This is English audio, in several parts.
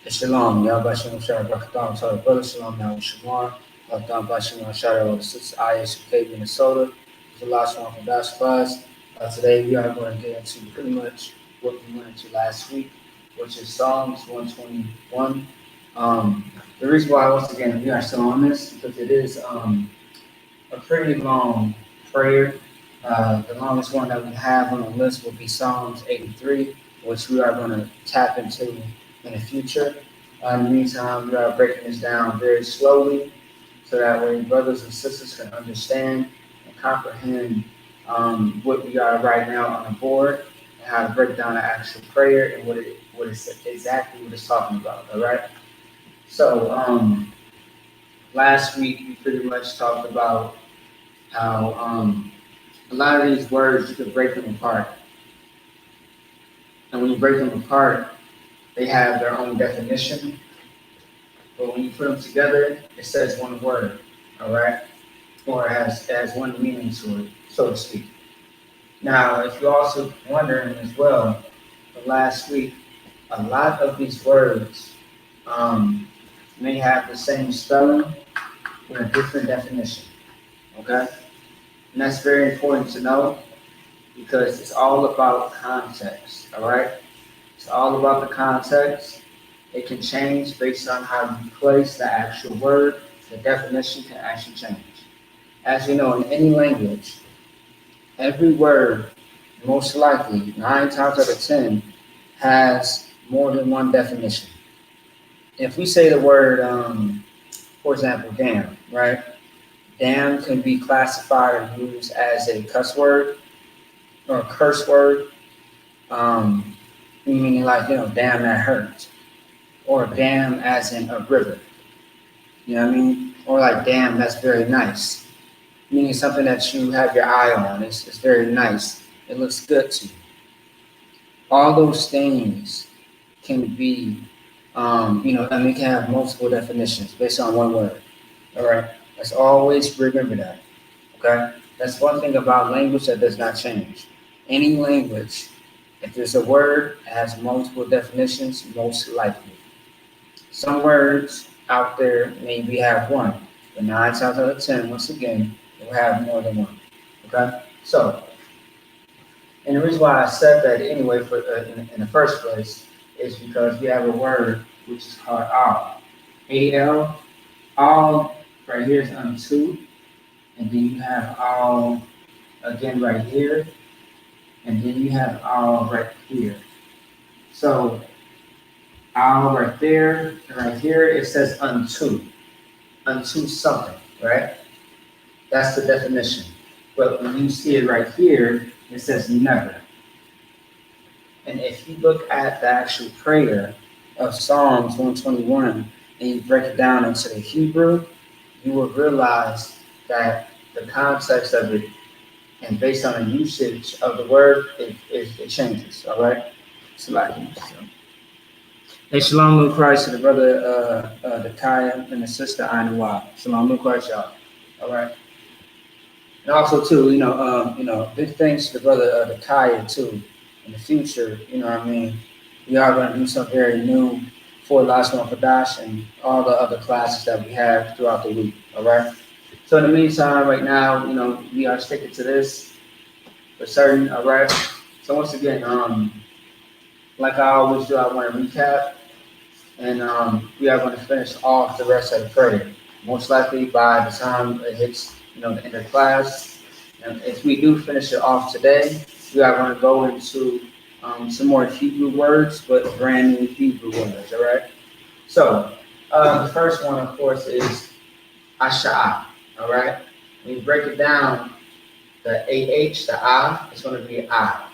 Shalom, Yahbashim Shara Bakatam, Torah Brother Shalom, Yahushawan, Bakatam Bashim Shara, with Sister Ayah Cave, Minnesota. It's the Lashawan Qadash class. Today we are going to get into pretty much what we went into last week, which is Psalms 121. The reason why, once again, we are still on this, because it is a pretty long prayer. The longest one that we have on the list will be Psalms 83, which we are going to tap into in the future. In the meantime, we are breaking this down very slowly so that way brothers and sisters can understand and comprehend what we are right now on the board and how to break down the actual prayer and what it's exactly what it's talking about. All right. So last week we pretty much talked about how a lot of these words you could break them apart, and when you break them apart, they have their own definition. But when you put them together, it says one word, all right, or has one meaning to it, so to speak. Now, if you're also wondering as well, from last week, a lot of these words may have the same spelling with a different definition, okay? And that's very important to know because it's all about context, all right? It's all about the context. It can change based on how you place the actual word. The definition can actually change. As you know, in any language, every word, most likely, 9 times out of 10, has more than one definition. If we say the word, for example, damn, right? Damn can be classified or used as a cuss word or a curse word, meaning like, damn, that hurts. Or damn as in a river. You know what I mean? Or like, damn, that's very nice. Meaning something that you have your eye on. It's very nice. It looks good to you. All those things can be, and they can have multiple definitions based on one word. All right? Let's always remember that. Okay? That's one thing about language that does not change. Any language, if there's a word that has multiple definitions, most likely. Some words out there maybe have one, but 9 times out of 10, once again, will have more than one. Okay? So, and the reason why I said that anyway in the first place is because we have a word which is called al. A-L. All right here is unto, and then you have all again right here, and then you have all right here. So all right there, and right here it says unto something, right? That's the definition. But when you see it right here, it says never. And if you look at the actual prayer of Psalms 121 and you break it down into the Hebrew, you will realize that the context of it and based on the usage of the word, it changes, all right? So hey, shalom, Luke Christ, to the brother, the Kaya, and the sister, Anuwa. Shalom, Luke Christ, y'all. All right. And also, too, big thanks to the brother, the Kaya, too. In the future, we are going to do something very new for Lashawan Qadash and all the other classes that we have throughout the week, all right? So in the meantime, right now, we are sticking to this for certain, all right? So once again, like I always do, I want to recap. And we are going to finish off the rest of the prayer. Most likely by the time it hits, the end of class. And if we do finish it off today, we are going to go into some more Hebrew words, but brand new Hebrew words, all right? So the first one, of course, is Asha'ah, all right? When you break it down, the AH, the I, is going to be I,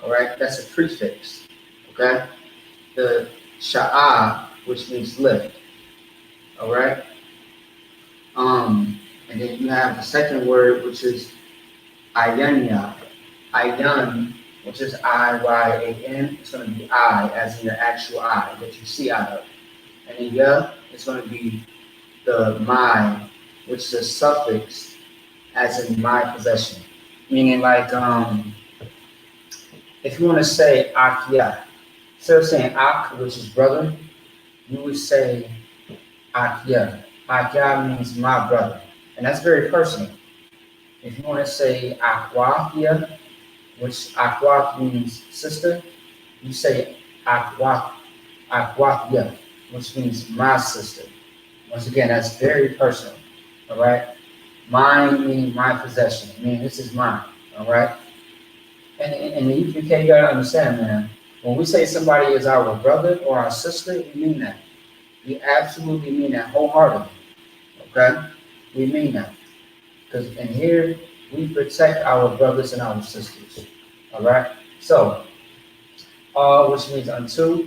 all right? That's a prefix, okay? The Sha'ah, which means lift. All right. And then you have the second word, which is Ayanya. Ayan, which is I-Y-A-N. It's going to be I, as in your actual eye that you see out of. And then Ya, it's going to be the my, which is a suffix, as in my possession. Meaning like, if you want to say Akya, instead of saying Ak, which is brother, you would say Akya. Akya means my brother. And that's very personal. If you want to say Akwakya, which Akwak means sister, you say Akwak, Akwakya, which means my sister. Once again, that's very personal. All right. Mine means my possession. I mean, this is mine. All right. And the UPK, you gotta understand, man. When we say somebody is our brother or our sister, we mean that. We absolutely mean that wholeheartedly. Okay? We mean that. Because in here, we protect our brothers and our sisters. All right? So, which means unto.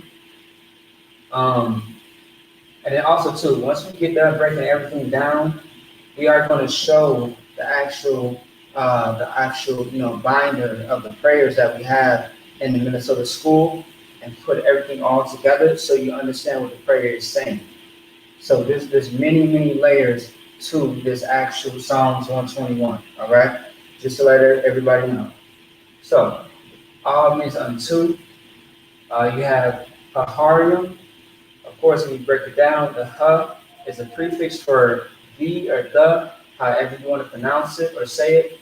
Um, and then also, too, once we get done breaking everything down, we are going to show the actual, binder of the prayers that we have in the Minnesota school and put everything all together so you understand what the prayer is saying. So there's many layers to this actual Psalms 121. All right, just to let everybody know. So all means unto. You have Aharium. Of course, when you break it down, the ha is a prefix for the or the, however you want to pronounce it or say it.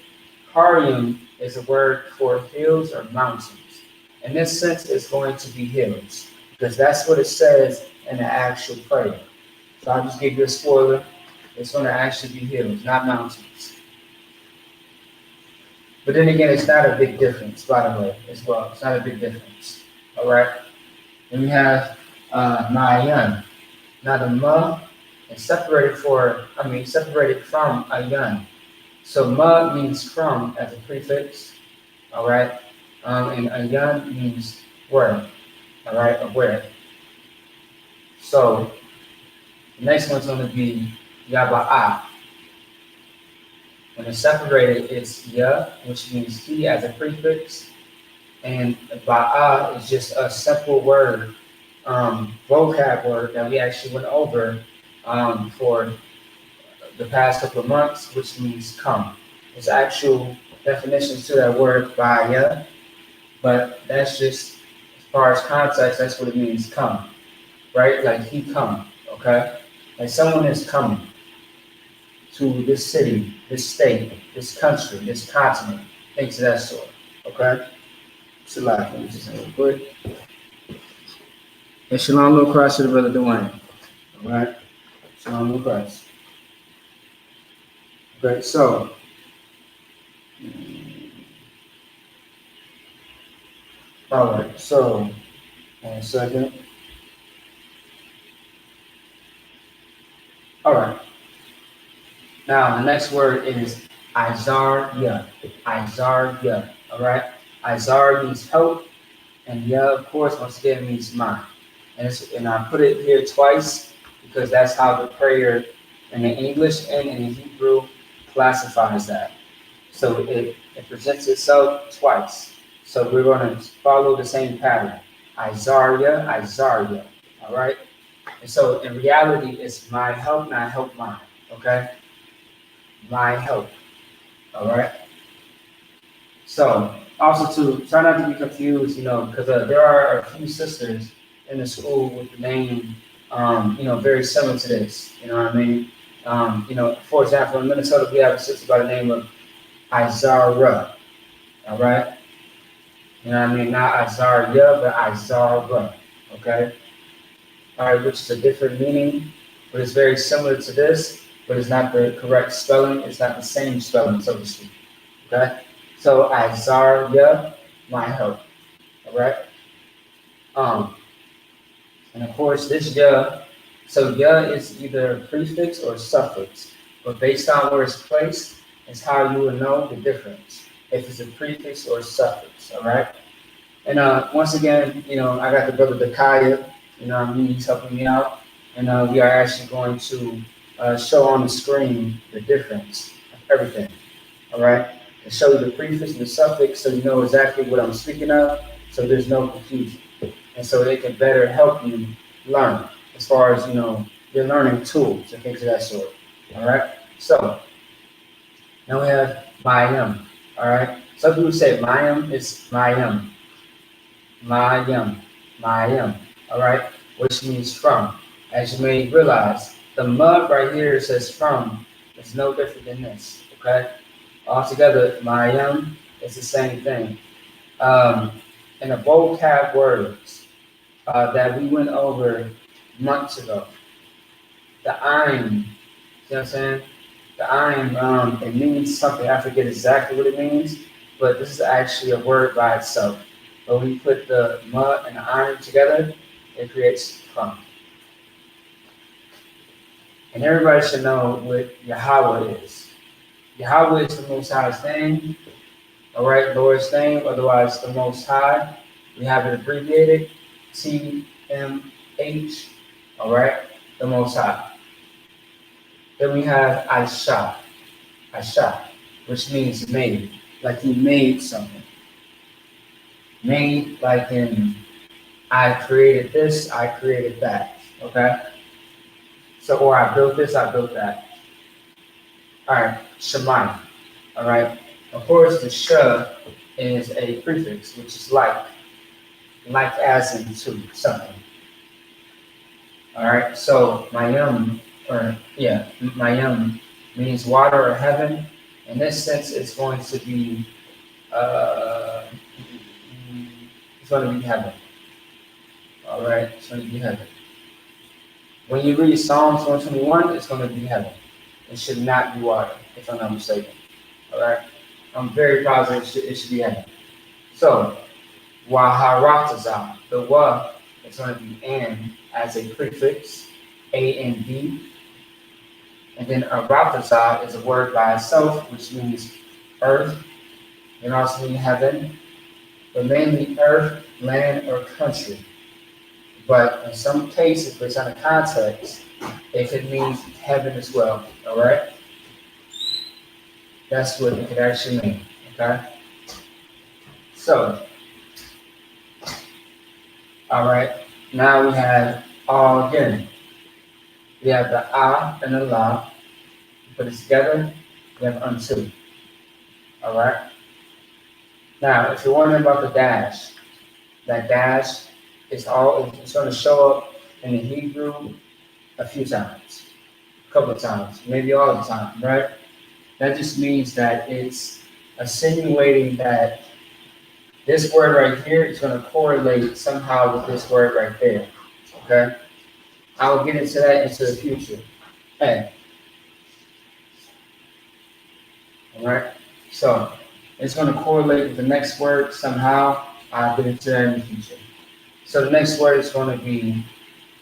Harium is a word for hills or mountains. In this sense, it's going to be hills because that's what it says in the actual prayer. So I'll just give you a spoiler. It's going to actually be hills, not mountains. But then again, it's not a big difference, by the way, as well. It's not a big difference. All right. Then we have Mayan. Now the ma is separated from a yun. So ma means from as a prefix, all right, and a yun means where, all right, or where. So the next one's going to be yaba'a. When it's separated, it's ya, which means he as a prefix, and ba'a is just a simple word, vocab word that we actually went over for the past couple of months, which means come. There's actual definitions to that word baya, but that's just as far as context, that's what it means, come, right? Like he come, okay? Like someone is coming to this city, this state, this country, this continent, things of that sort, okay? It's a lot. Let me just real quick. And shalom, no Christ to the brother Dwayne, all right? Shalom, no Christ. Okay, so all right, so 1 second. All right. Now the next word is Izar-ya. Izar-ya. All right. Izar means help, and ya, of course, once again means mine. And I put it here twice because that's how the prayer in the English and in the Hebrew classifies that. So it presents itself twice. So we're going to follow the same pattern. Izar-ya, Izar-ya. All right. And so in reality, it's my help, not help mine. Okay. My help. All right. So also to try not to be confused, because there are a few sisters in the school with the name, very similar to this. You know what I mean? For example, in Minnesota, we have a sister by the name of Izara. All right. You know what I mean? Not Izara, but Izara. Okay. All right, which is a different meaning, but it's very similar to this, but it's not the correct spelling. It's not the same spelling, so to speak. Okay? So Izar-ya, my help. All right? And of course, this ya, so ya is either prefix or suffix, but based on where it's placed, is how you will know the difference, if it's a prefix or suffix, all right? And once again, I got the brother Dakaya, he's helping me out. And we are actually going to show on the screen the difference of everything, all right? And show you the prefix and the suffix so you know exactly what I'm speaking of, so there's no confusion. And so it can better help you learn as far as, your learning tools and things of that sort, all right? So now we have Mayim, all right? Some people say Mayim, it's Mayim. Mayim, Mayim, all right? which means from. As you may realize, the mud right here says from. It's no different than this, okay? Altogether, Mayam is the same thing. And the vocab words that we went over months ago, the I'm, see what I'm saying? The I'm, it means something. I forget exactly what it means, but this is actually a word by itself. But when you put the mud and the iron together, it creates from. And everybody should know what Yahweh is. Yahweh is the Most High's name, all right, Lord's name, otherwise the Most High. We have it abbreviated TMH, all right, the Most High. Then we have Aisha, which means made, like he made something. Made like in I created this, I created that, okay? So, or I built this, I built that. All right, Shemai, all right? Of course, the sh is a prefix, which is like as in to something. All right, so mayim, mayim means water or heaven. In this sense, it's going to be, it's going to be heaven. All right, it's going to be heaven. When you read Psalms 121, it's going to be heaven. It should not be water, if I'm not mistaken. All right, I'm very positive it should be heaven. So, Waharatazah, the wa is going to be an as a prefix, a and b. And then Aratazah is a word by itself, which means earth, and also mean heaven, but mainly earth, land, or country. But in some cases, based on the context, it could mean heaven as well. All right? That's what it could actually mean. Okay? So, all right, now we have all again. We have the ah and the la. Put it together, we have unto. All right? Now, if you're wondering about the dash, that dash is it's going to show up in the Hebrew a few times, a couple of times, maybe all the time, right? That just means that it's insinuating that this word right here is going to correlate somehow with this word right there, okay? I will get into that into the future. Hey. All right? So, it's going to correlate with the next word somehow. I'll get into that in the future. So the next word is going to be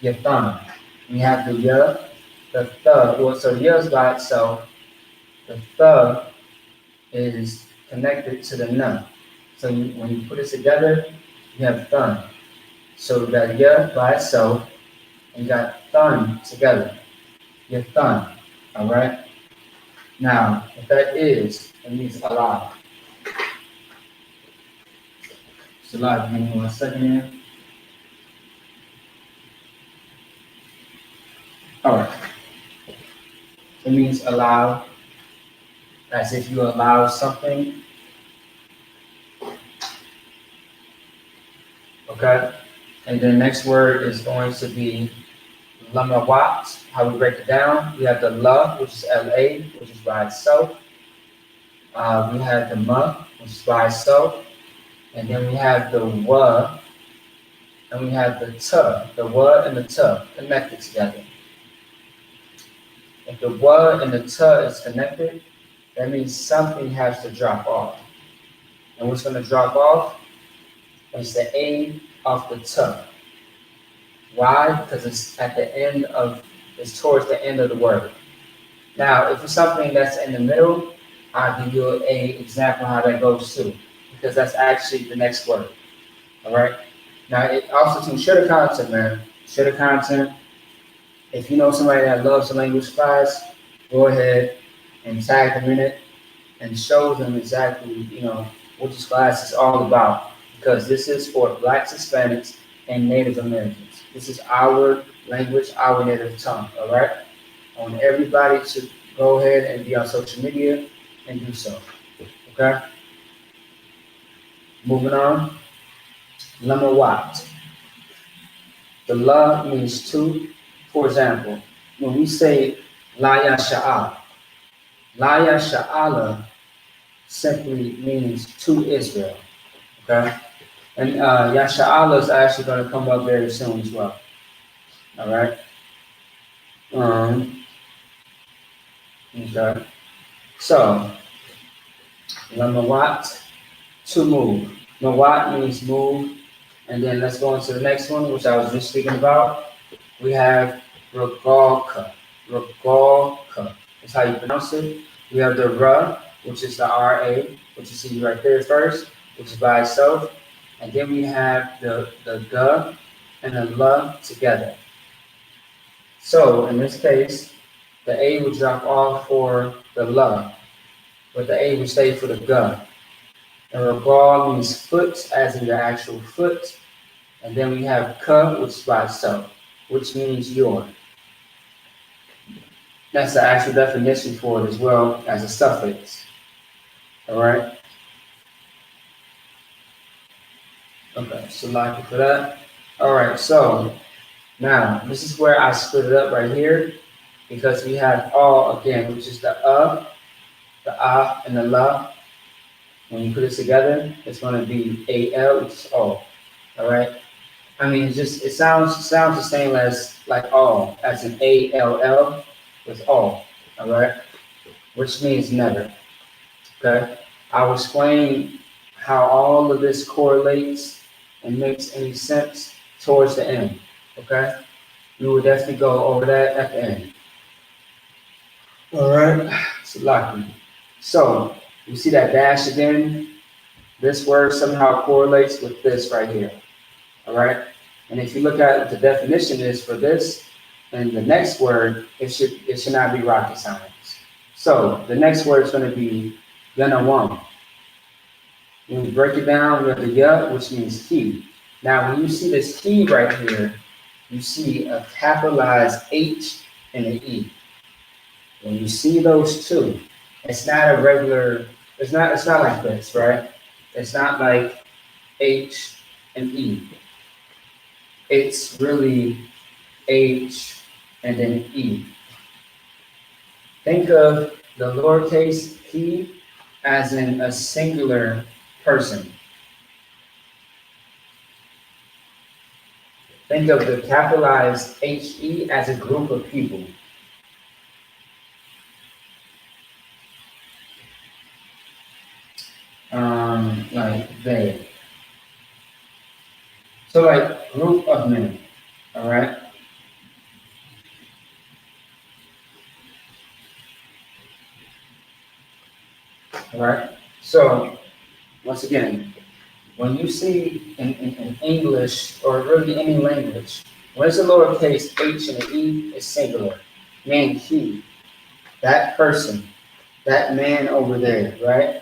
Yathan. We have the ya, the th. Well, so ya is by itself. The th is connected to the nun. So when you put it together, you have thun. So we got ya by itself, and you got thun together. Yathan. All right? Now, what that is, it means alive. It's alive. Give me 1 second here. All right. It means allow, as if you allow something. Okay. And the next word is going to be lamawat. How we break it down, we have the la, which is la, which is by itself. We have the ma, which is by itself. And then we have the wa, and we have the ta. The wa and the ta connected together. If the wa and the ta is connected, that means something has to drop off. And what's going to drop off is the A of the ta. Why? Because it's at the end of, it's towards the end of the word. Now, if it's something that's in the middle, I'll give you an example how that goes too, because that's actually the next word. All right. Now, it also to share the content, man. Share the content. If you know somebody that loves the language class, go ahead and tag them in it and show them exactly, what this class is all about. Because this is for Blacks, Hispanics, and Native Americans. This is our language, our native tongue, all right? I want everybody to go ahead and be on social media and do so, okay? Moving on, Lamawat. The la means two. For example, when we say la yasha'al, la yasha'ala simply means to Israel. Okay? And yasha'ala is actually going to come up very soon as well. All right? Okay. So, lamawat, to move. Mawat means move. And then let's go on to the next one, which I was just speaking about. We have Ragalka. Ragalka is how you pronounce it. We have the Ra, which is the R-A, which you see right there first, which is by itself. And then we have the G and the La together. So in this case, the A would drop off for the La, but the A would stay for the G. And Ragal means foot, as in the actual foot. And then we have Ka, which is by itself, which means your. That's the actual definition for it as well as a suffix. All right. Okay, so like it for that. All right, so now this is where I split it up right here because we have all again, which is the and the la. When you put it together, it's going to be A-L, which is all. All right. I mean, it sounds the same as like all, as in A-L-L with all. All right, which means never. Okay, I'll explain how all of this correlates and makes any sense towards the end. Okay, we will definitely go over that at the end. All right, so lucky. So you see that dash again? This word somehow correlates with this right here. All right, and if you look at what the definition is for this and the next word, it should not be rocket science. So the next word is going to be Yanawam. When we break it down, we have the ya, which means he. Now, when you see this he right here, you see a capitalized H and an E. When you see those two, it's not a regular, it's not like this, right? It's not like H and E. It's really H and then E. Think of the lowercase he as in a singular person. Think of the capitalized HE as a group of people. Like they. So like group of men, all right? All right, so once again, when you see in English or really any language, when it's a lowercase h and an e, it's singular, meaning he, that person, that man over there, right?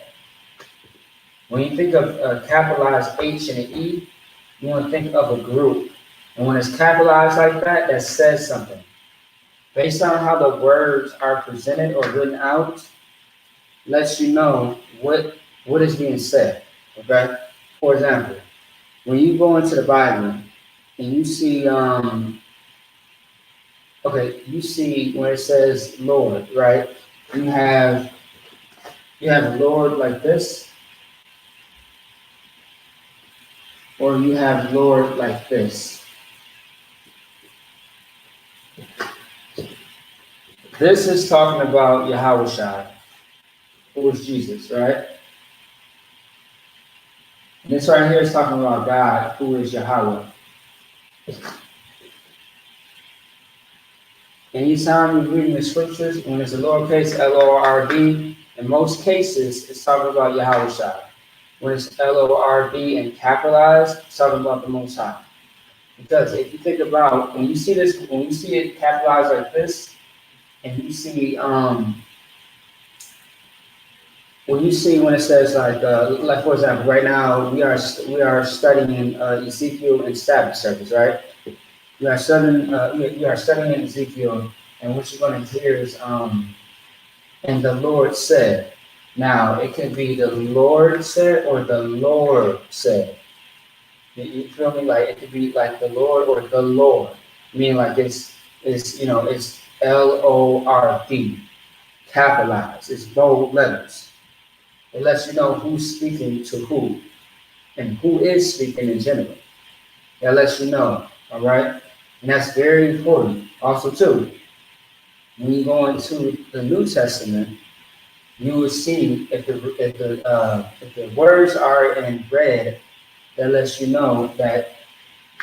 When you think of a capitalized H and an E, you want to think of a group. And when it's capitalized like that, that says something. Based on how the words are presented or written out, lets you know what is being said. Okay? For example, when you go into the Bible and you see you see when it says Lord, right? You have Lord like this, or you have Lord like this. This is talking about Yahweh, who is Jesus, right? And this right here is talking about God, who is Yahweh. Anytime you're reading the scriptures, when it's a lowercase L-O-R-D, in most cases, it's talking about Yahweh. When it's L-O-R-D and capitalized, it's talking about the Most High. Because if you think about, when you see it capitalized like this, and you see, when it says like for example, right now we are studying Ezekiel and Sabbath service, right? We are studying Ezekiel, and what you're going to hear is and the Lord said. Now it can be the Lord said or the Lord said. You feel me? Like it could be like the Lord or the Lord. I mean, like it's Lord, capitalized. It's bold letters. It lets you know who's speaking to who and who is speaking in general. That lets you know, all right? And that's very important. Also, too, when you go into the New Testament, you will see if the words are in red, that lets you know that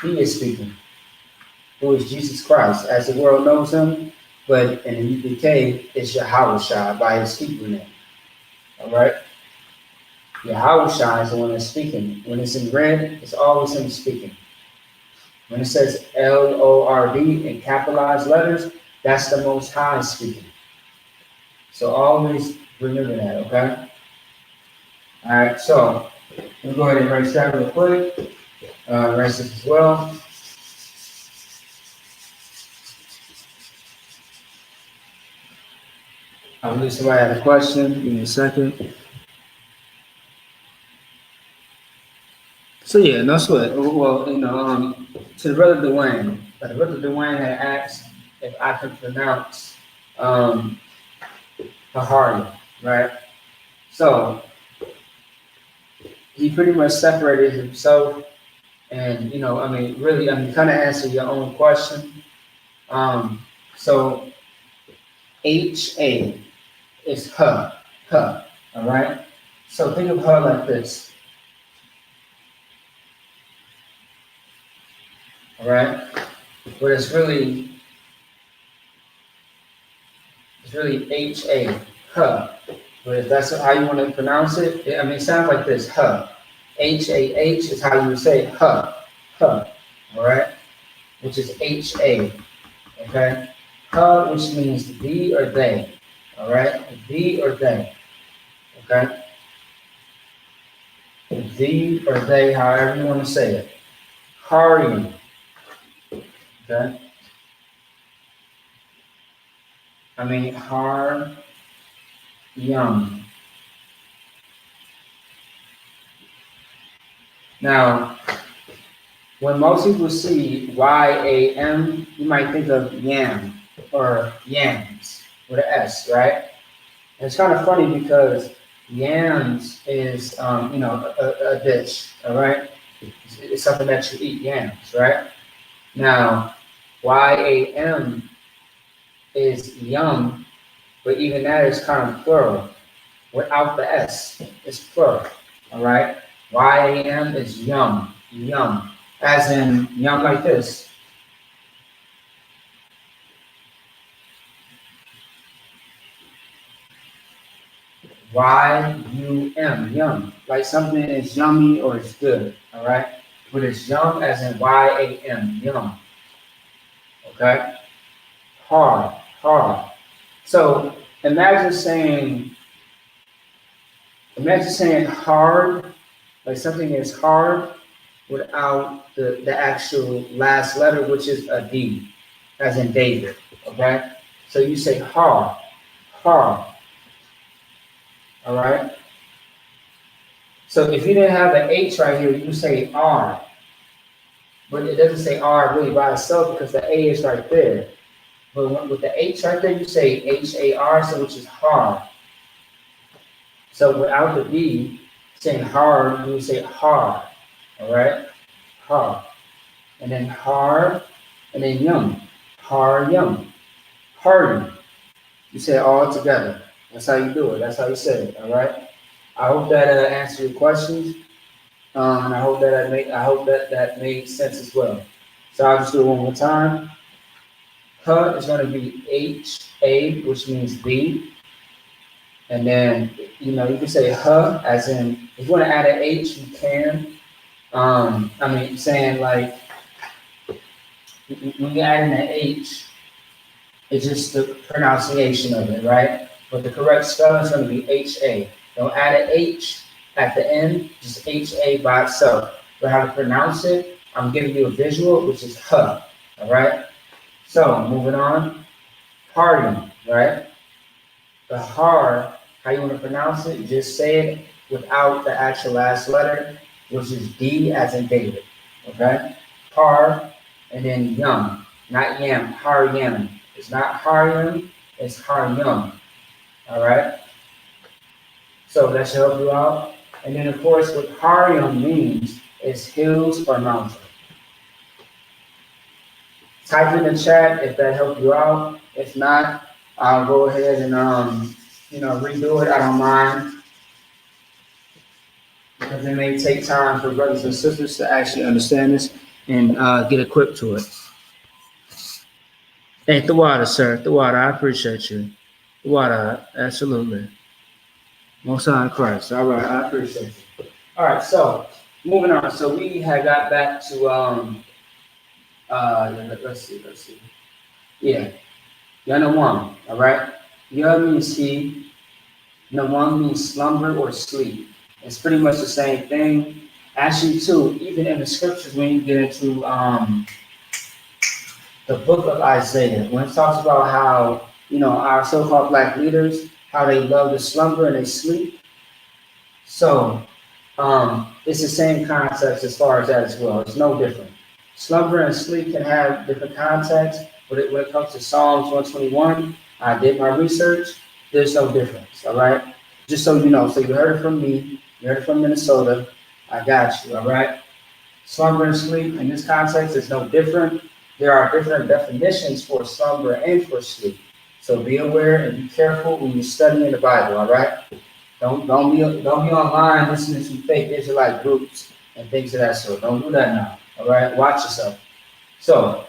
He is speaking, who is Jesus Christ, as the world knows Him. But in the UPK, it's Yahweh by His Hebrew name. All right, Yahweh is the one that's speaking. When it's in red, it's always Him speaking. When it says Lord in capitalized letters, that's the Most High speaking. So always remember that, okay? All right, so we'll go ahead and erase that real quick. Erase this as well. I believe somebody had a question. Give me a second. So yeah, no sweat. Well, to the brother Dwayne, brother Dwayne had asked if I could pronounce Hahari, right? So he pretty much separated himself, and really, kind of answer your own question. So HA is her, all right? So think of her like this, all right? But it's really HA, her. But if that's how you want to pronounce it, it sounds like this, her. HAH is how you would say her, all right? Which is HA, okay? Her, which means thee or they, all right? Thee or they, okay? Thee or they, however you want to say it. Hari, okay? Har, yum. Now, when most people see YAM, you might think of yam or yams with an S, right? And it's kind of funny because yams is, a dish, all right? It's something that you eat, yams, right? Now, YAM is yum, but even that is kind of plural. Without the S, it's plural, all right? YAM is yum, as in yum like this. YUM, yum. Like something is yummy or it's good, all right? But it's yum as in YAM, yum. Okay? Hard. So imagine saying hard, like something is hard without the actual last letter, which is a D, as in David. Okay? So you say hard. All right? So if you didn't have an H right here, you say R. But it doesn't say R really by itself because the A is right there. But with the H right there, you say HAR, so which is hard. So without the D, saying hard, you would say hard. All right? Hard. And then hard, and then yum. Hard, yum. Hardy. You say it all together. That's how you do it. That's how you say it. All right? I hope that answered your questions. And I hope that made sense as well. So I'll just do it one more time. H is going to be HA, which means the. And then, you can say H as in, if you want to add an H, you can. Saying like, when you add in an H, it's just the pronunciation of it, right? But the correct spelling is going to be HA. Don't add an H at the end, just HA by itself. But how to pronounce it, I'm giving you a visual, which is H, all right? So, moving on, hardy, right? The how you want to pronounce it, just say it without the actual last letter, which is D as in David. Okay? Har, and then yum, not yam, har yam. It's not har yam, it's har yum. All right? So that should help you out. And then, of course, what har yum means is hills or mountain. Type in the chat if that helped you out. If not, I'll go ahead and redo it. I don't mind because it may take time for brothers and sisters to actually understand this and get equipped to it. Hey, the water, sir. The water. I appreciate you. The water, absolutely. Most High Christ. All right, I appreciate you. All right, so moving on. So we had got back to let's see. Yeah, Yanawam. All right. Ya means he. Nawam means slumber or sleep. It's pretty much the same thing. Actually, too, even in the scriptures, when you get into the book of Isaiah, when it talks about how, our so-called black leaders, how they love to slumber and they sleep. So it's the same context as far as that as well. It's no different. Slumber and sleep can have different contexts, but when it comes to Psalms 121, I did my research. There's no difference, all right? Just so you know. So you heard it from me. You heard it from Minnesota. I got you, all right? Slumber and sleep in this context is no different. There are different definitions for slumber and for sleep. So be aware and be careful when you're studying the Bible, all right? Don't be online listening to fake Israelite groups and things of that sort. Don't do that now, all right? Watch yourself. So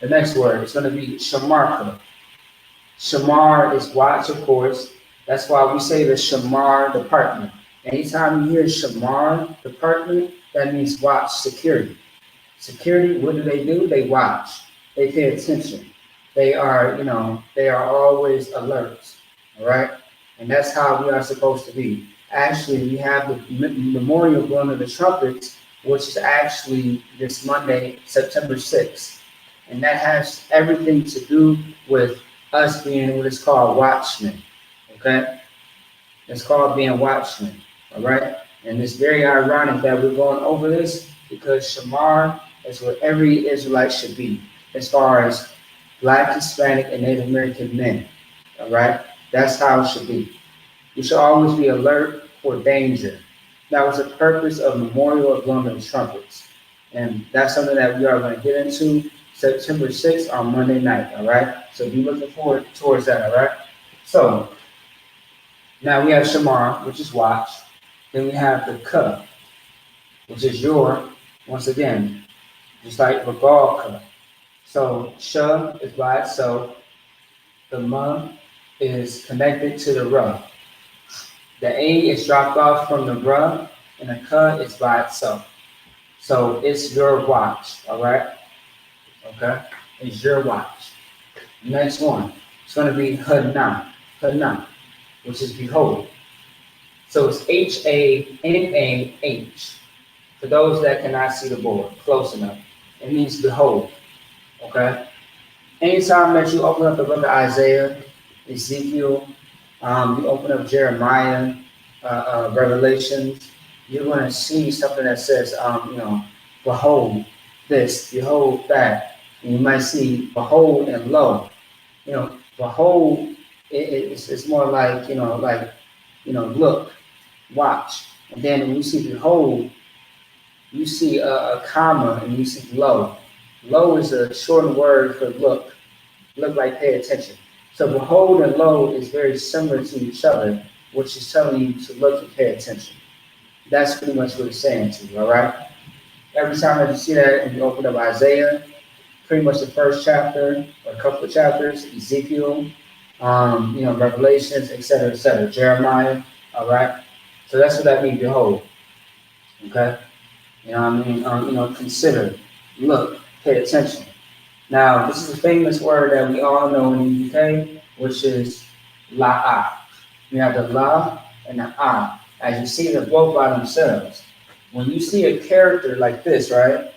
the next word is going to be shamarka. Shamar is watch, of course. That's why we say the Shamar department. Anytime you hear Shamar department, that means watch, security. Security, what do? They watch. They pay attention. They are always alert. All right? And that's how we are supposed to be. Actually, we have the memorial blowing of the trumpets, which is actually this Monday, September 6th. And that has everything to do with us being what is called watchmen. Okay? It's called being watchmen. All right? And it's very ironic that we're going over this because Shamar is what every Israelite should be as far as Black, Hispanic, and Native American men. All right? That's how it should be. You should always be alert for danger. That was the purpose of Memorial of blowing of trumpets. And that's something that we are going to get into September 6th on Monday night, all right? So be looking forward towards that, all right? So now we have Shamar, which is watch. Then we have the Ka, which is your, once again, just like Regal Ka. So Sha is by itself. The Ma is connected to the Ra. The A is dropped off from the Ra, and the Ka is by itself. So it's your watch, all right? Okay? It's your watch. Next one, it's going to be Hana, which is behold. So it's Hanah. For those that cannot see the board close enough, it means behold. Okay? Anytime that you open up the book of Isaiah, Ezekiel, you open up Jeremiah, Revelations, you're going to see something that says, behold this, behold that. And you might see behold and lo. Behold, it's more like, look, watch. And then when you see behold, you see a comma and you see lo. Lo is a shortened word for look. Look like pay attention. So behold and lo is very similar to each other, which is telling you to look and pay attention. That's pretty much what it's saying to you, all right? Every time that you see that and you open up Isaiah, pretty much the first chapter or a couple of chapters, Ezekiel, Revelations, etc., Jeremiah, all right? So that's what that means, behold, okay? Consider, look, pay attention. Now, this is a famous word that we all know in the UK, which is la'ah. We have the la and the ah. As you see, they're both by themselves. When you see a character like this, right,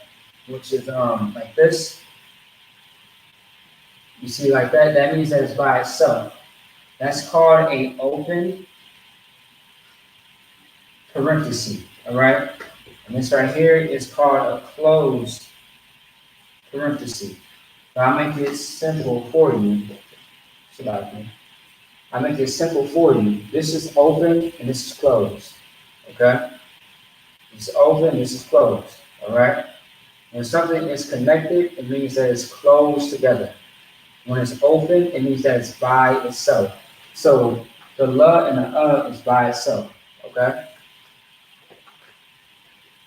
which is like this, you see like that, that means that it's by itself. That's called an open parenthesis, all right? And this right here is called a closed parenthesis. So I'll make it simple for you. I'll make it simple for you. This is open and this is closed. Okay? This is open, this is closed. Alright? When something is connected, it means that it's closed together. When it's open, it means that it's by itself. So the la and the is by itself. Okay?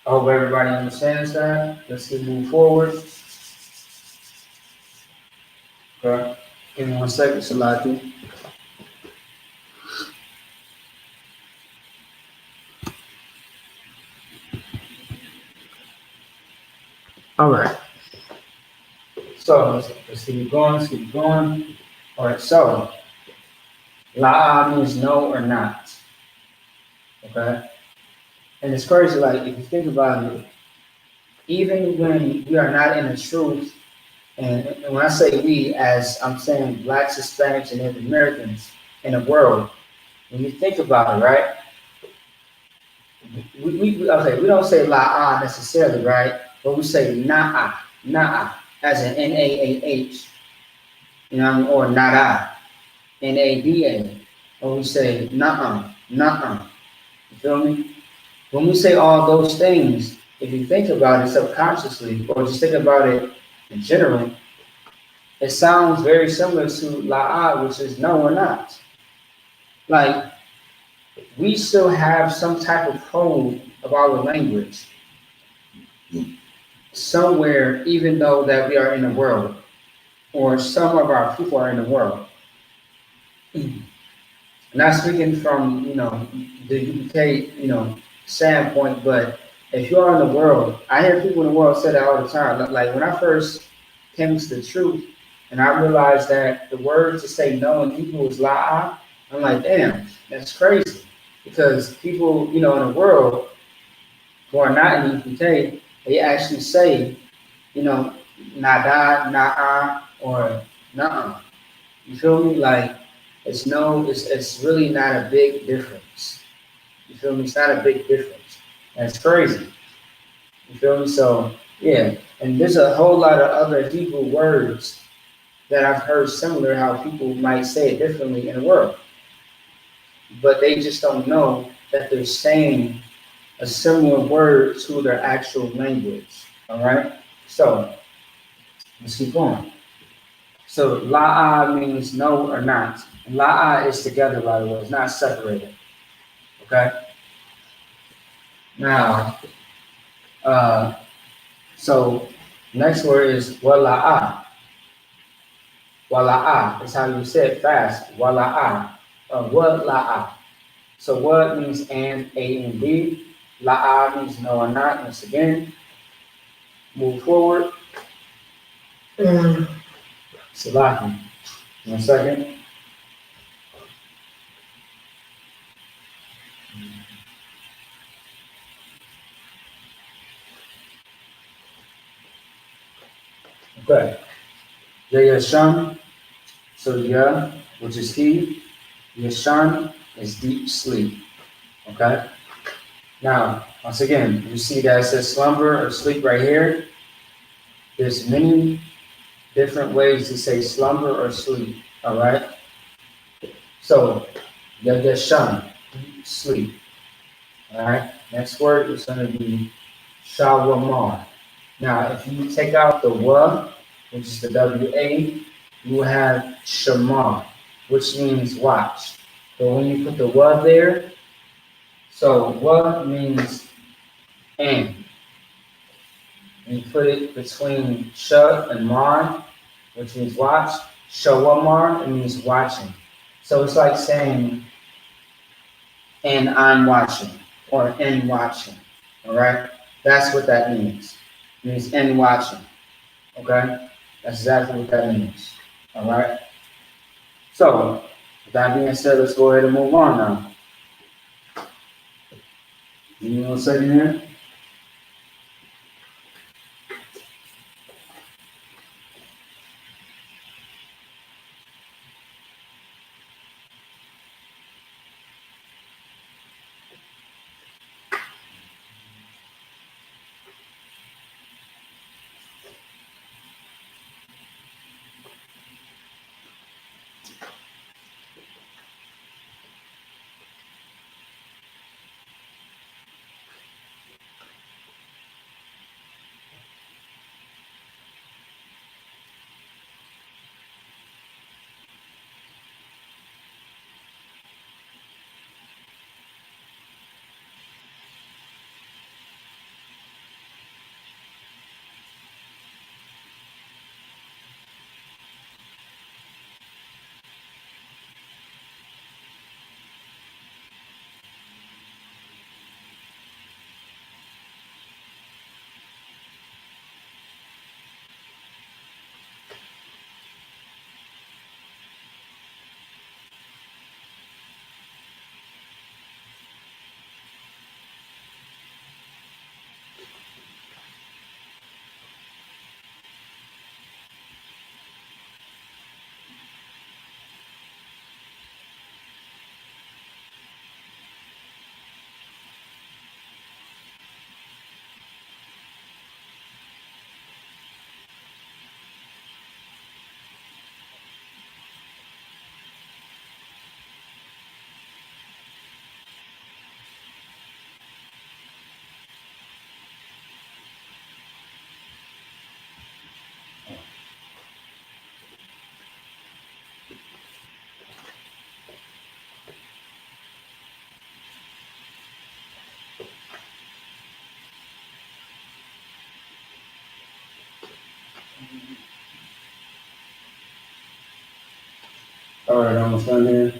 I hope everybody understands that. Let's just move forward. Okay. Give me 1 second, Salaki. All right. So let's keep going. Let's keep going. All right. So la means no or not. Okay. And it's crazy. Like if you think about it, even when we are not in the truth, and when I say we, as I'm saying blacks, Hispanics, and Native Americans in the world, when you think about it, right? We don't say la necessarily, right? But we say na'a, as in NAAH, you know, or nada, NADA. Or we say na'a. You feel me? When we say all those things, if you think about it subconsciously, or just think about it in general, it sounds very similar to la'a, which is no or not. Like, we still have some type of code of our language somewhere, even though that we are in the world, or some of our people are in the world. Not speaking from, the UK, standpoint, but if you are in the world, I hear people in the world say that all the time. Like when I first came to the truth, and I realized that the word to say no in Hebrew is la'a, I'm like, damn, that's crazy. Because people, in the world who are not in the UK, they actually say, nada, na'a, or na'a. You feel me? Like, it's really not a big difference. You feel me? It's not a big difference. That's crazy. You feel me? So, yeah. And there's a whole lot of other Hebrew words that I've heard similar, how people might say it differently in the world. But they just don't know that they're saying a similar word to their actual language. All right? So, let's keep going. So, la'a means no or not. And la'a is together, by the way. It's not separated. Okay? Now, so next word is wala'a. Wala'a is how you say it fast. Wala'a. Wala'a. So what means and, A, and B. La'a means no or not. Once again, move forward. Salaki. 1 second. Okay. Yashan. So ya, which is he. Yashan is deep sleep. Okay. Now, once again, you see that it says slumber or sleep right here. There's many different ways to say slumber or sleep. All right. So, yashan, sleep. All right. Next word is going to be shawamar. Now, if you take out the wa, which is the WA, you will have shamar, which means watch. But when you put the wa there, so wa means and. And you put it between sha and mar, which means watch. Shawamar, it means watching. So it's like saying, and I'm watching, or and watching. All right? That's what that means. It means and watching. Okay? That's exactly what that means. All right? So, with that being said, let's go ahead and move on now. Give me 1 second here. All right, almost done here.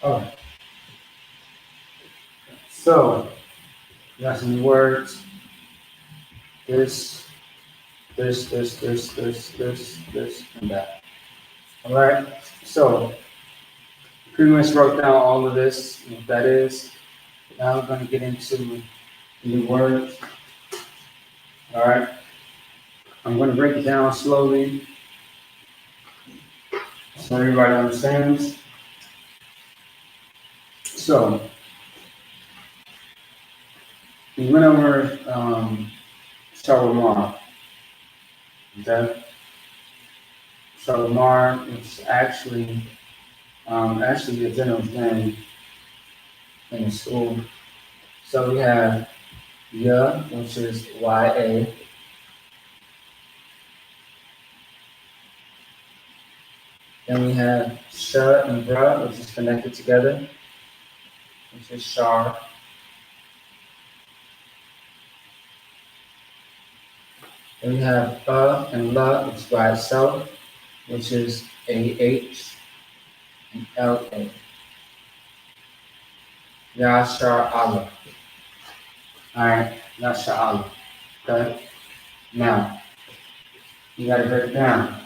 All right. So, got some words. This, this, and that. All right. So, pretty much wrote down all of this. What that is. Now we're going to get into new words. All right. I'm going to break it down slowly so everybody understands. So, we went over Shalimar. Okay? Shalimar is actually a general thing in the school. So we have Ya, which is YA. Then we have Sh and Bra, which is connected together, which is Shar. Then we have and La, which is by itself, which is AH and LA. Ya, Shar, Allah. Alright, Ya, Shar, Allah. Okay? Now, you gotta break it down.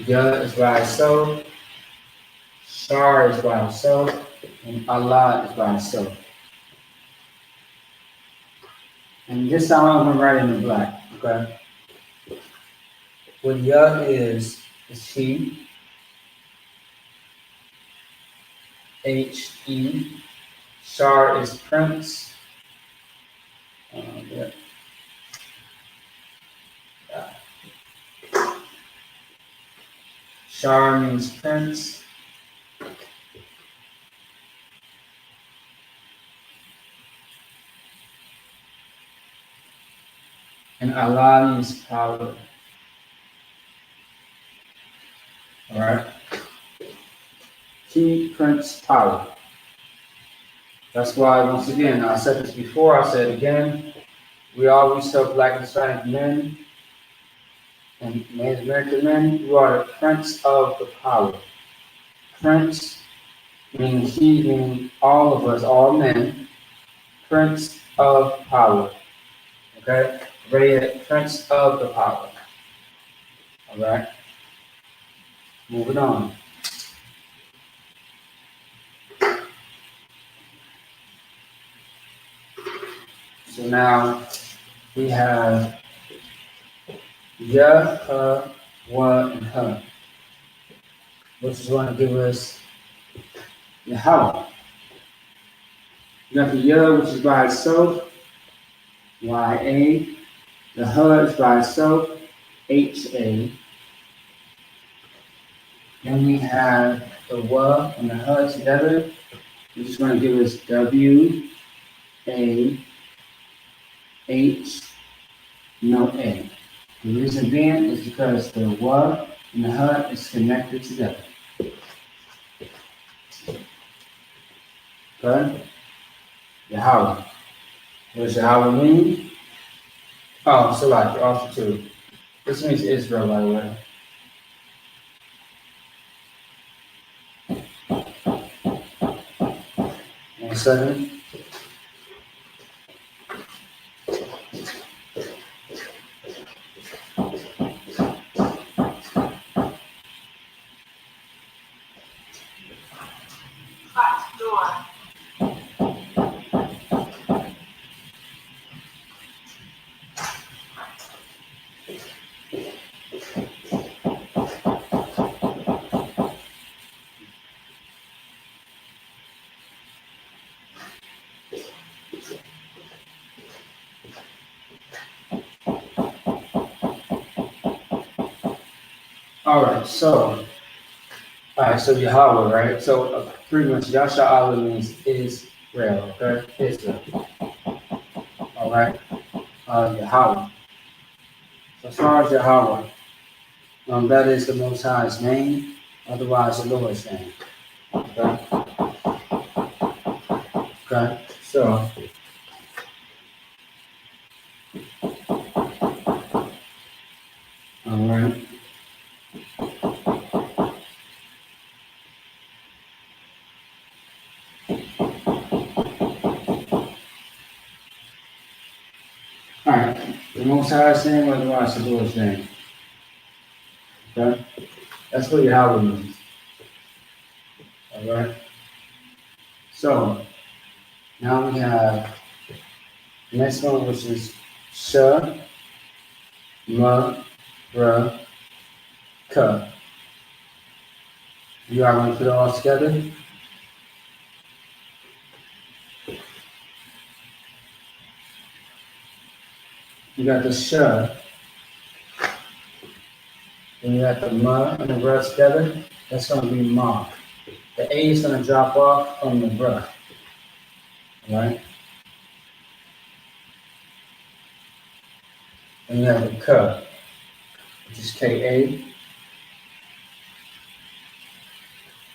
Ya is by itself, Shar is by itself, and Allah is by itself. And this time I'm gonna write in the black, okay? What Ya is he, He, Shar is prince, yeah. Shar means prince, and Allah means power. Alright? He, prince, power. That's why, once again, I said this before, I said it again, we always tell Black and Hispanic men and Native American men, you are the prince of the power. Prince meaning he, meaning all of us, all men, prince of power. Okay? Ready? Prince of the power. All right? Moving on. So now we have ya, wa, and ha, which is going to give us Yahweh. You got the ya, which is by itself, Y-A. The ha is by itself, H-A. Then we have the wa and the ha together, which is going to give us W-A-H, no A. The reason being is because the wa and the ha is connected together. Okay? Yahweh. What does Yahweh mean? Oh, so like also too. This means Israel, by the way. One second. Alright, so Yahweh, right? So pretty much Yasha'Allah means Israel, okay? Israel. Alright? Yahweh. So as far as Yahweh, that is the Most High's name, otherwise the Lord's name. Okay? Okay? So, alright. Alright. The Most High's name, otherwise the Lord's name. Okay? That's what Yahweh means. Alright? So, now we have the next one, which is Sha, Ma, Ra, Ka. You are going to put it all together? You got the Sha, and you got the Ma and the Ra together. That's going to be Ma. The A is going to drop off from the Ra. Alright? And you have the Ka, which is K-A.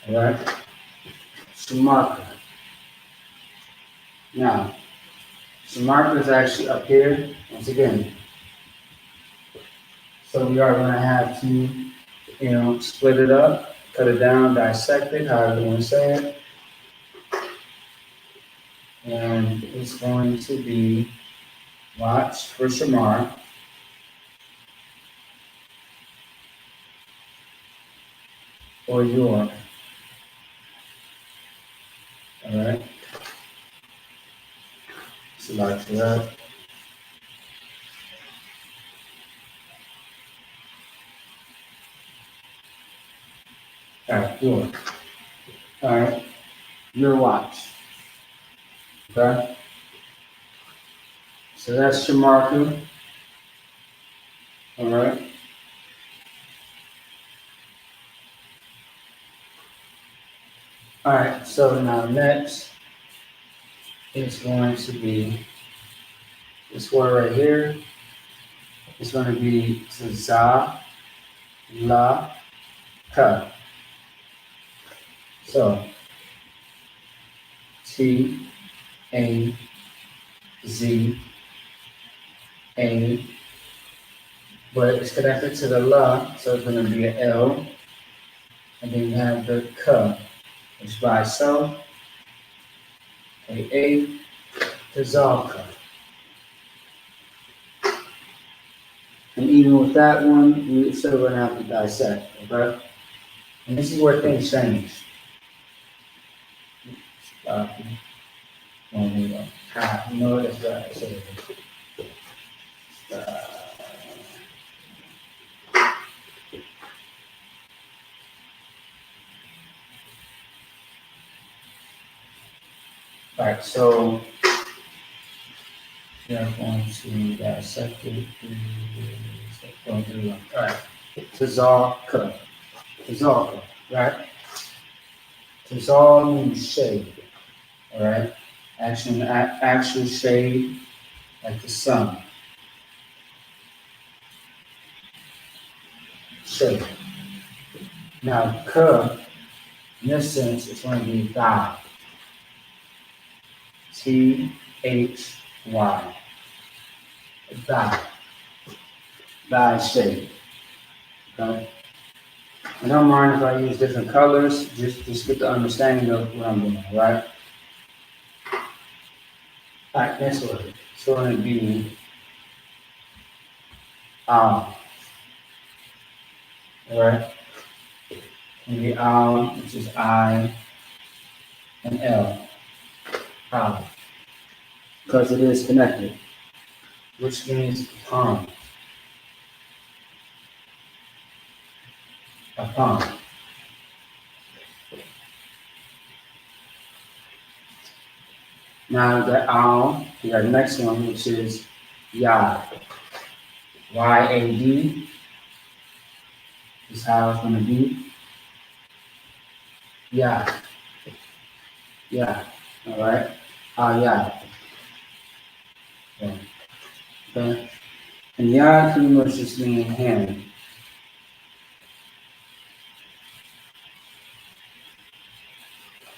Alright? Shamarka. Now, Shamarka is actually up here, once again. So we are going to have to, split it up, cut it down, dissect it, however you want to say it. And it's going to be, watch for Shamar. Or your. Alright? Select that. Alright, your. Alright, your watch. Okay? So that's Shamarka. Alright? Alright, so now next is going to be this word right here. It's going to be Za, La, Ka. So, T, A, Z, A, but it's connected to the La, so it's going to be an L, and then you have the K, which by itself, A, to Zalka. And even with that one, we're still going to have to dissect, okay? And this is where things change. When we you know what it's right, so we are going to dissect it. All right, Tazarka. Tazarka, right? Tazar means shade, all right? Actual shade, like the sun. Shade. Now, Ka, in this sense, it's going to be thy. Thy. Thy. Thy shade. Okay? I don't mind if I use different colors, just get the understanding of what I'm doing, right? Alright, next word. It's going to be Alright? And the which is I and L. Owl. Because it is connected, which means upon. Upon. Now the owl, we got the next one, which is Yad. Y-A-D is how it's going to be. Yad. Yad. All right. Yad. Okay. And Yad pretty much just means hand.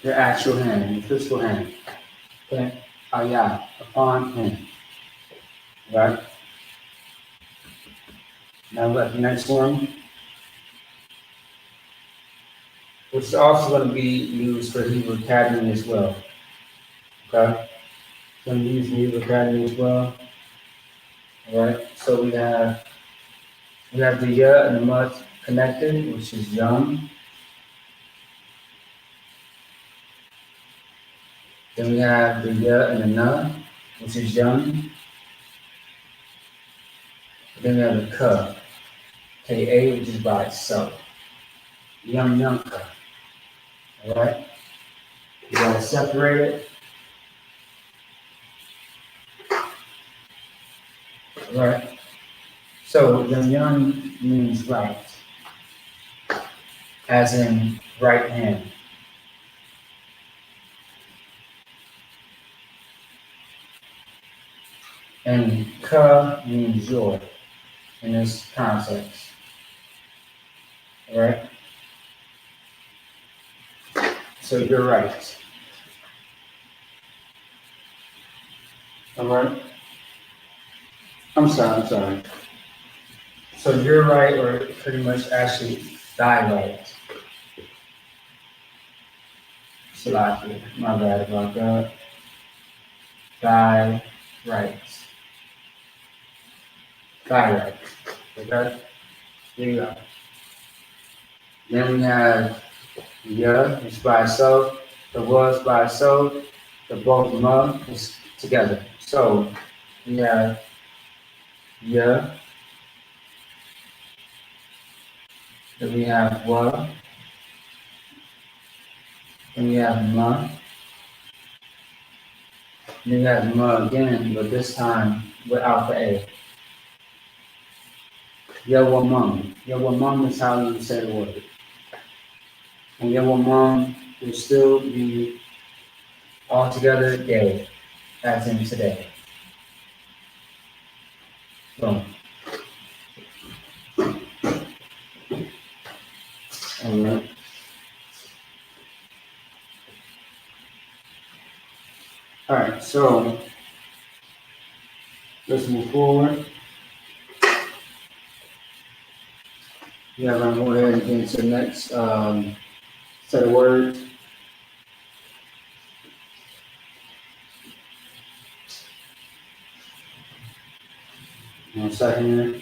Your actual hand, your physical hand. Okay. Yad. Upon hand. Right. Now we got the next one, which is also going to be used for Hebrew Academy as well. Okay? Going to use the Hebrew Academy as well. Alright, so we have the ya and the mud connected, which is young. Then we have the ya and the na, which is young. Then we have the ka, K-A, which is by itself. Young ka. Alright? You gotta separate it. Alright? So the young means right, as in right hand. And ka means your in this context. Alright? So you're right. Alright? I'm sorry. So you're right, or pretty much actually thy right. Salaki, my bad about that. Thy right. Thy right. Okay? Here you go. Then we have ya, which by itself, the was by itself, the both ma is together. So we have ya, then we have wa, then we have ma, then we have ma again, but this time without the A. Yawamam. Yawamam is how you say the word. And Yawamam will still be altogether day, as in today. Boom. Alright. All right, so let's move forward. Yeah, I'm gonna go ahead and get into the next set of words. One second here.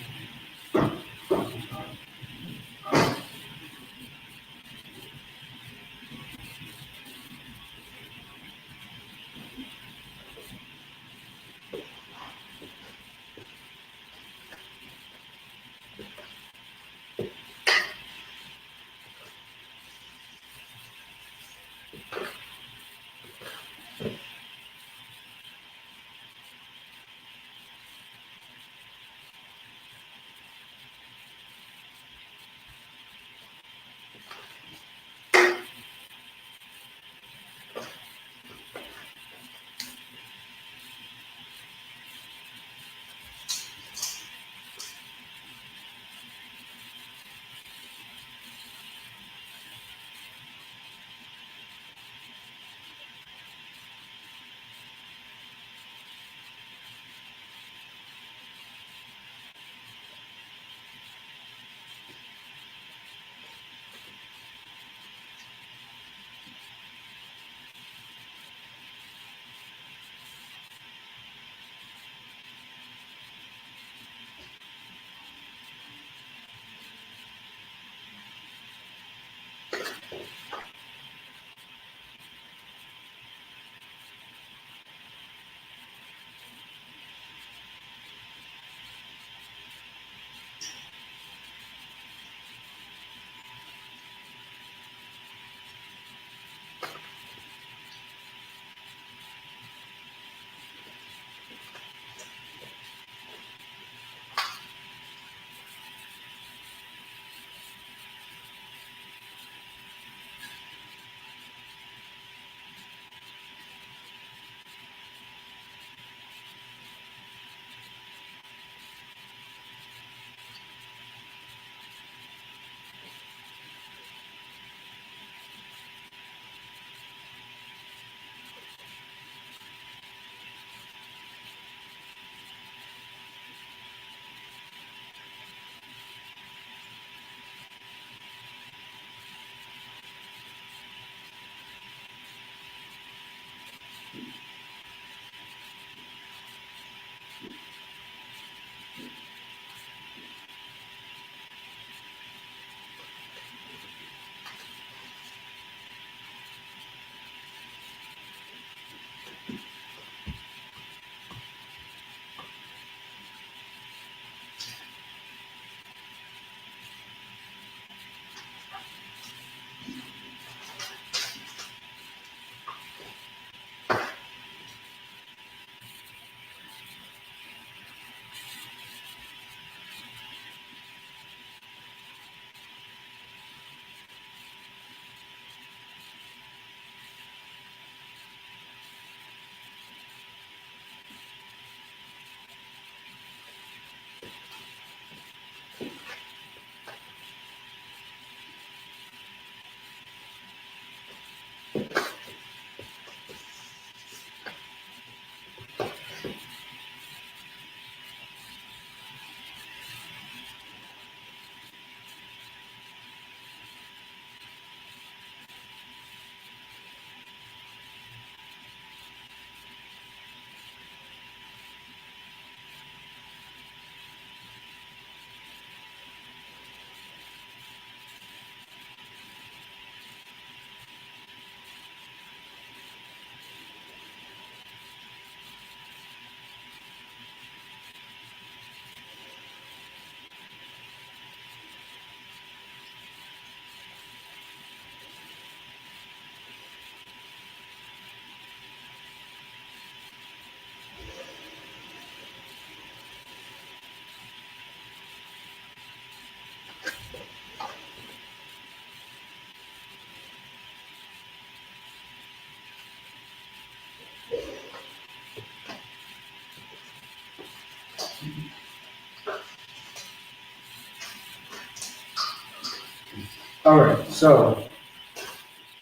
All right, so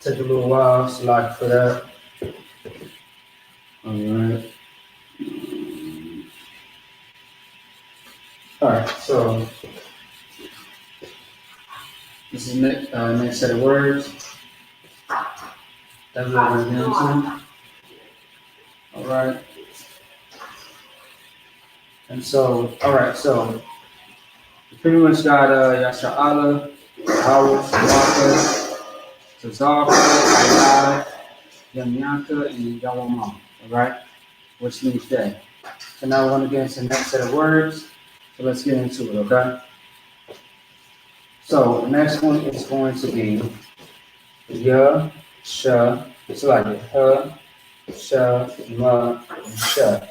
take a little while, select for that. All right. All right. So this is next set of words that we're going to get into. All right. And so, all right. So we pretty much got Yasha'Allah, Howard, Waka, Tazaka, Ayah, Yamyaka, and Yawamam. All right. Which means day. So now we're going to get into the next set of words. So let's get into it, okay? So the next one is going to be ya, sha. It's like ha, sha, ma, and sha.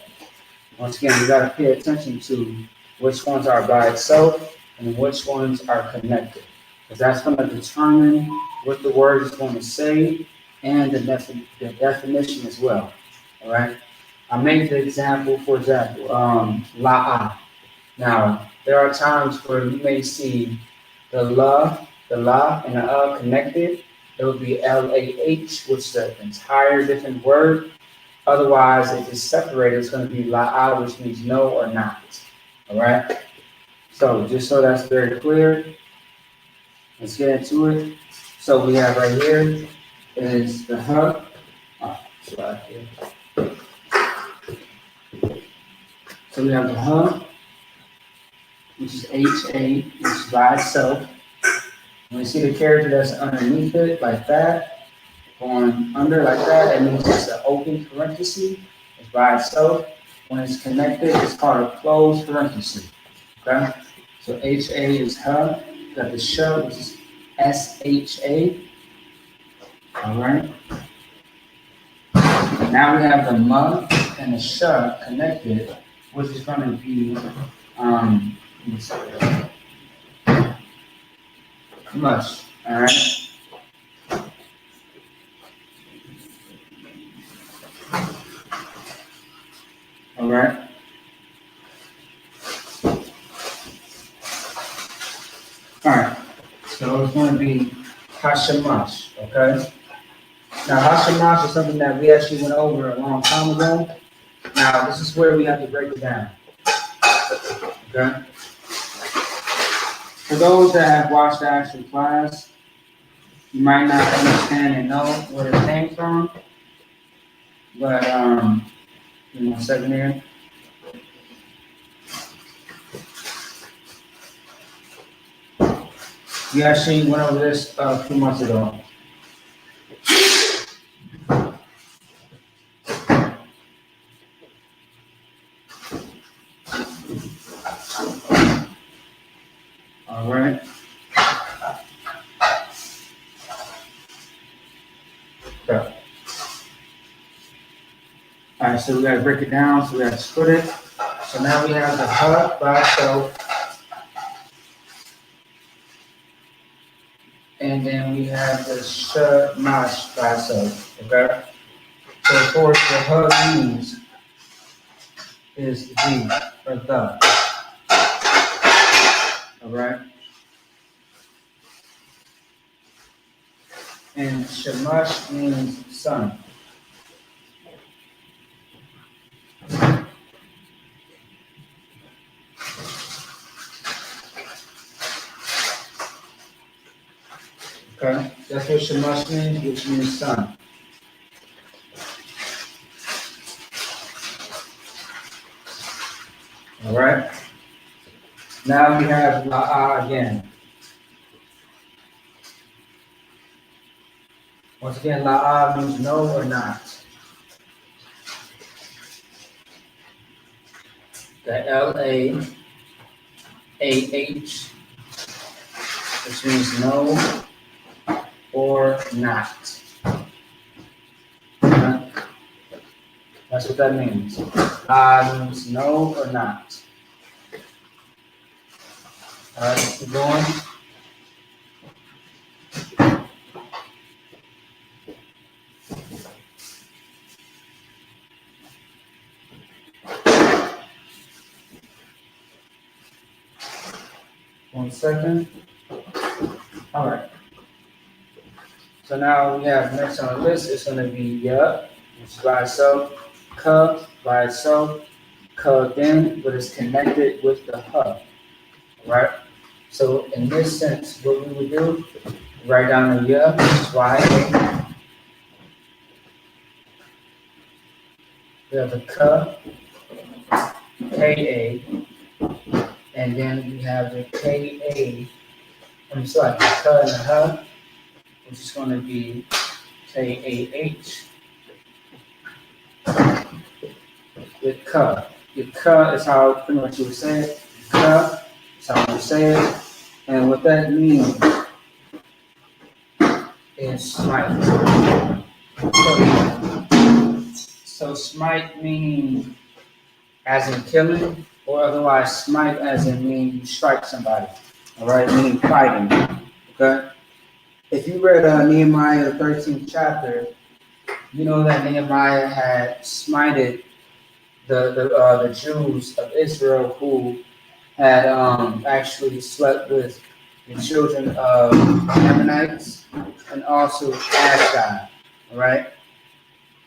Once again, you got to pay attention to which ones are by itself and which ones are connected, because that's going to determine what the word is going to say and the definition as well. All right. I made the example, for example, la'a. Now, there are times where you may see the la, and the connected. It would be LAH, which is an entire different word. Otherwise, if it's separated, it's going to be la'a, which means no or not. All right? So, just so that's very clear, let's get into it. So, we have right here is the huh. Right here. So, we have the huh, which is HA, which is by itself. When you see the character that's underneath it, like that, going under like that, that means it's an open parenthesis. It's by itself. When it's connected, it's called a closed parenthesis. Okay? So HA is ha. Got the sh, which is SHA. All right? Now we have the ma and the sh connected, which is going to be mush. All right? All right? All right. So it's going to be hashamash, okay? Now, hashamash is something that we actually went over a long time ago. Now, this is where we have to break it down, okay? For those that have watched the actual class, you might not understand and know where it came from, but, give me a second here. We actually went over this a few months ago. All right. Okay. All right, so we gotta break it down, so we gotta split it. So now we have the hut by itself. And then we have the shamash by itself, okay? So of course the hut means is the or the. All right. And shamash means sun. Okay, that's what shamash means, which means sun. All right. Now we have la'a again. Once again, la'a means no or not. The LAAH, which means no or not. Okay? That's what that means. La means no or not. All right, let's keep going. One second. All right. So now we have next on the list, it's going to be ya, which is by itself. Ka by itself, ka then, but it's connected with the ha, right? So in this sense, what we would do, write down the ya, which is ya. We have the ka, and then we have the I'm sorry, the ka and the ha, which is going to be KAH with ka. The ka is how pretty much you would say it. Ka is how you say it. And what that means is smite. So smite meaning as in killing, or otherwise smite as in meaning you strike somebody. All right, meaning fighting. Okay. If you read Nehemiah 13th chapter, you know that Nehemiah had smited the Jews of Israel who had actually slept with the children of Ammonites and also Ashdod. All right.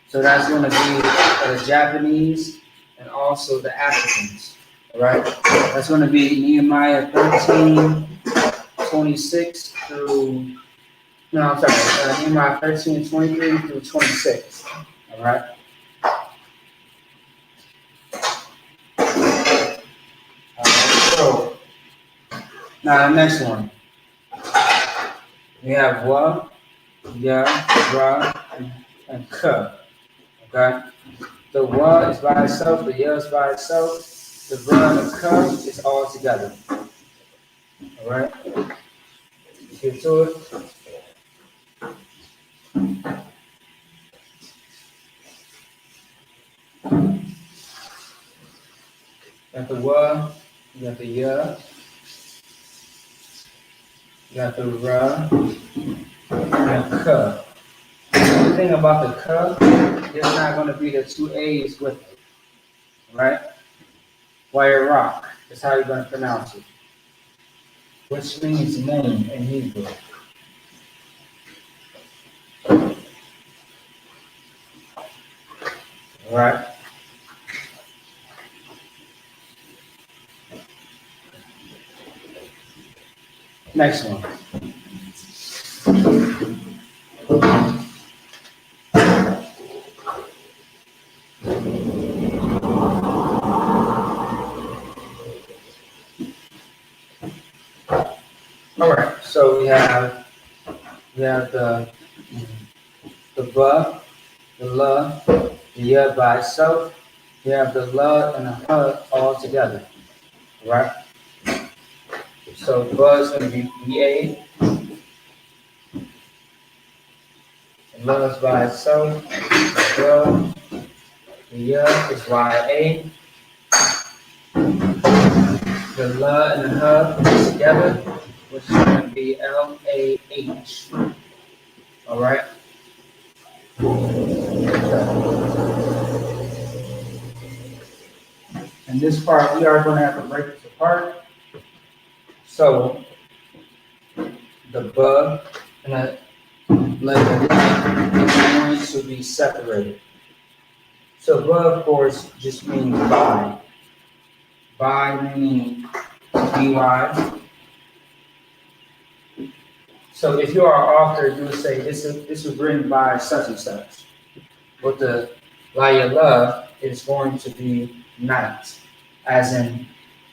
So that's going to be the Japanese and also the Africans. All right. That's going to be Nehemiah 13:26 through. No, I'm sorry. Nehemiah 13:23 through 26. All right. So now the next one. We have wa, ya, ra, and ka. Okay. The wa is by itself. The ya is by itself. The ra and the ka is all together. All right. Let's get to it. You got the wa, you got the ya, you got the ra, and ka. The thing about the ka, there's not going to be the two A's with it, right? Wire rock is how you're going to pronounce it, which means moon in Hebrew. All right. Next one. All right. So we have the ba, the la, the ya by itself. We have the la and the ha all together. All right. So ba is going to be ba. The la is by itself. The ya is ya. The la and the ha is together, which is going to be LAH. All right. And this part, we are going to have to break this apart. So the ba and the letter la is going to be separated. So ba, of course, just means by. By meaning by. So if you are an author, you would say this was written by such and such. But the la is going to be night, as in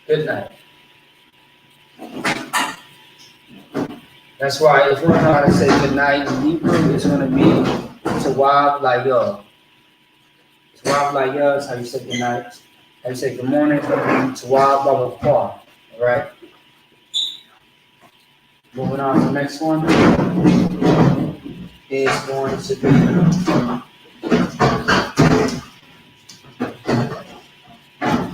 good night. That's why if you want to know how to say good night in Hebrew, it's going to be tawab layah. Tawab layah is how you say good night. How you say good morning, it's going to be tawab baba. All right. Moving on to the next one is going to be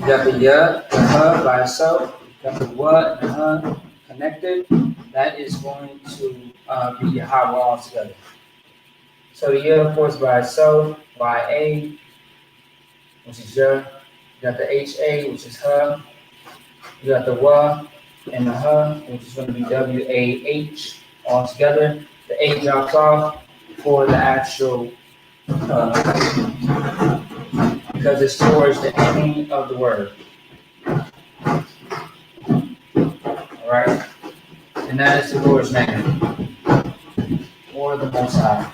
you got the ya, the ha by itself. You got the wa and the ha connected. That is going to be your ha all together. So the ya, of course, by itself, ya, which is ya. You got the ha, which is ha. You got the wa and the ha, which is going to be wah all together. The a drops off for the actual because it's towards the ending of the word. All right? And that is the Lord's name, or the Most High.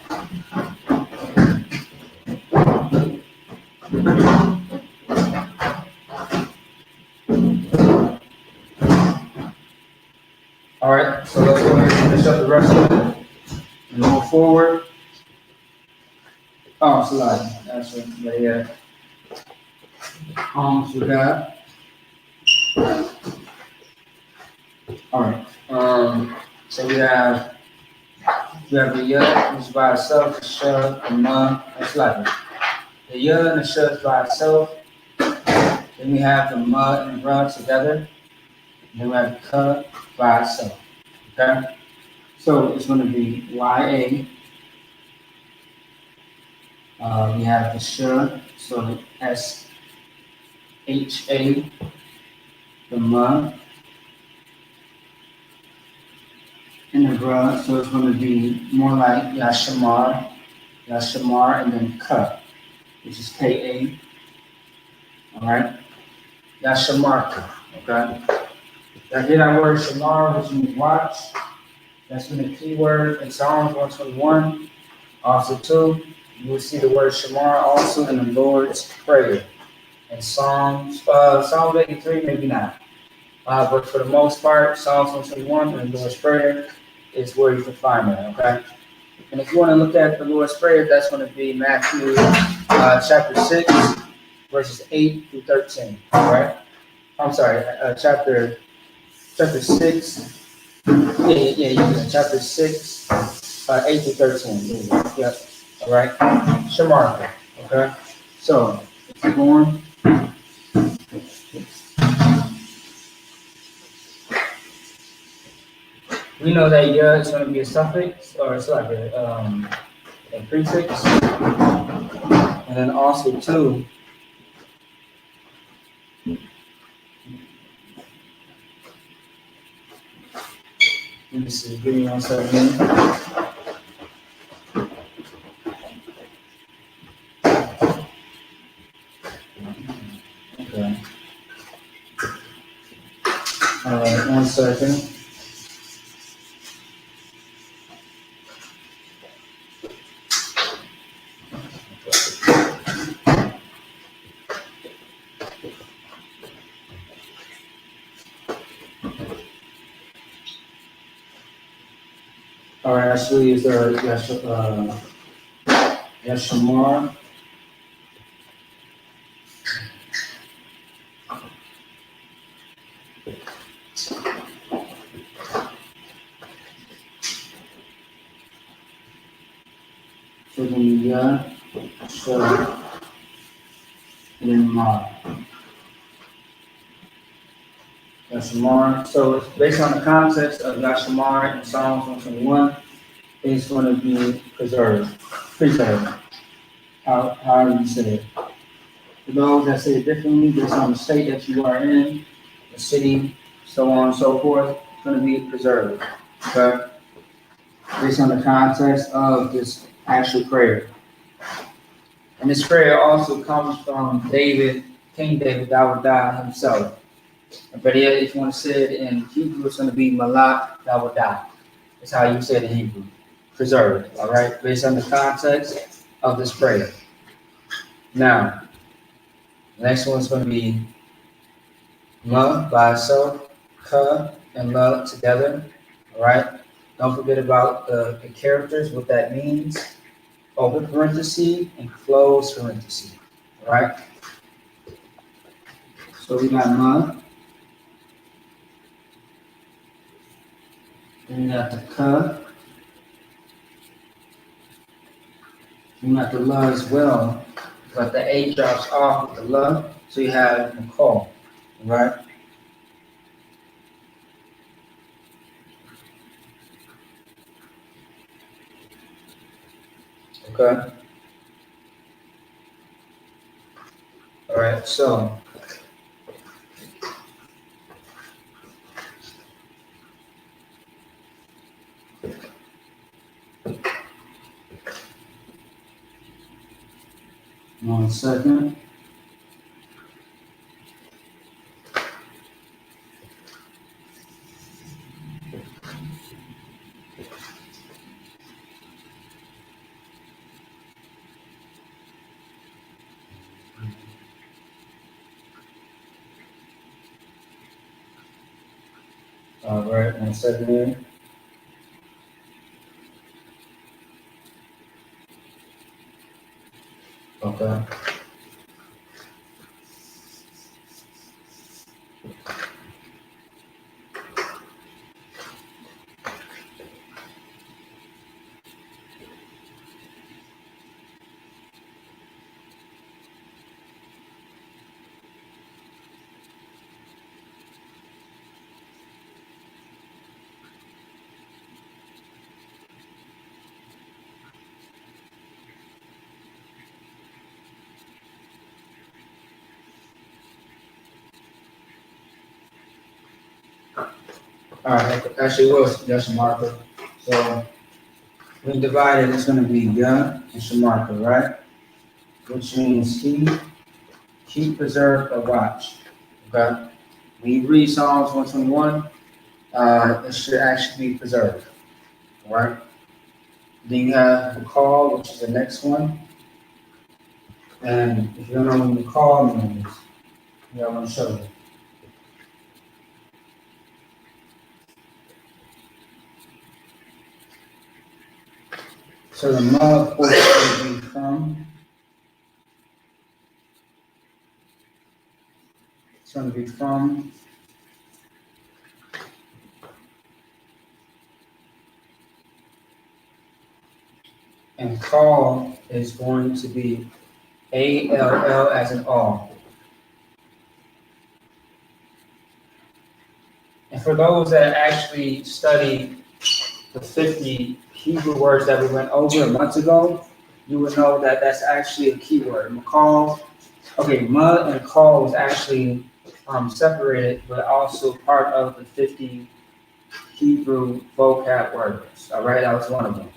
All right, so let's go ahead and finish up the rest of it and move forward. Oh, so that's what, yeah. Almost forgot. All right. So we have the yud, which is by itself, the shud, the ma, that's like it. The yud and the shud is by itself. Then we have the ma and ra together. And then we have the ka by itself. Okay? So it's going to be ya. We have the shud, so sha, the ma, and the ra, so it's going to be more like yashamar, and then ka, which is ka. All right? Yashamarka. Okay? Now hear that word shamar, which means watch. That's been a key word in Psalms 121. Also, too, you will see the word shamar also in the Lord's Prayer. In Psalms 83, maybe not. But for the most part, Psalms 121 and the Lord's Prayer is where you can find that, okay? And if you want to look at the Lord's Prayer, that's going to be Matthew chapter 6, verses 8 through 13, all right? I'm sorry, chapter 6. Yeah. Chapter 6, 8 to 13. Yep. All right. Shamarka. Okay. So, keep going. We know that ya is going to be a suffix, or it's like a prefix. And then also, too, let me see, give me 1 second. Okay. All right, 1 second. All right, actually, is there Yashamar? So then ya, shah, and then ma. Yashamar. So it's based on the context of Yashamar in Psalms 121, it's going to be preserved. However you say it. For those that say it differently, based on the state that you are in, the city, so on and so forth, it's going to be preserved. Okay? Based on the context of this actual prayer. And this prayer also comes from David, King David Dawadah himself. But yeah, if you want to say it in Hebrew, it's going to be Malak Dawadah. That's how you say it in Hebrew. Preserved, all right? Based on the context of this prayer. Now, the next one is going to be Ma by itself, Ka and La together, all right? Don't forget about the characters, what that means. Open parenthesis and close parenthesis, all right? So we got Ma, then we got the Ka, we got the La as well, but the A drops off with the La, so you have the call, right? Okay. All right. So one second. All right, 1 second here. Okay. All right, actually, that's a marker. So we divided, it's gonna be yeah and shamarka, right? Which means keep, preserve, or watch. Okay? When you read Psalms 121, it should actually be preserved. All right? Then you have the call, which is the next one. And if you don't know what the call means, yeah, I'm gonna show you. So the mud portion would be from, it's gonna be from, and call is going to be ALL as in all. And for those that actually study the 50 Hebrew words that we went over months ago, you would know that that's actually a keyword. McCall, okay, mud and call was actually separated, but also part of the 50 Hebrew vocab words. All right, that was one of them.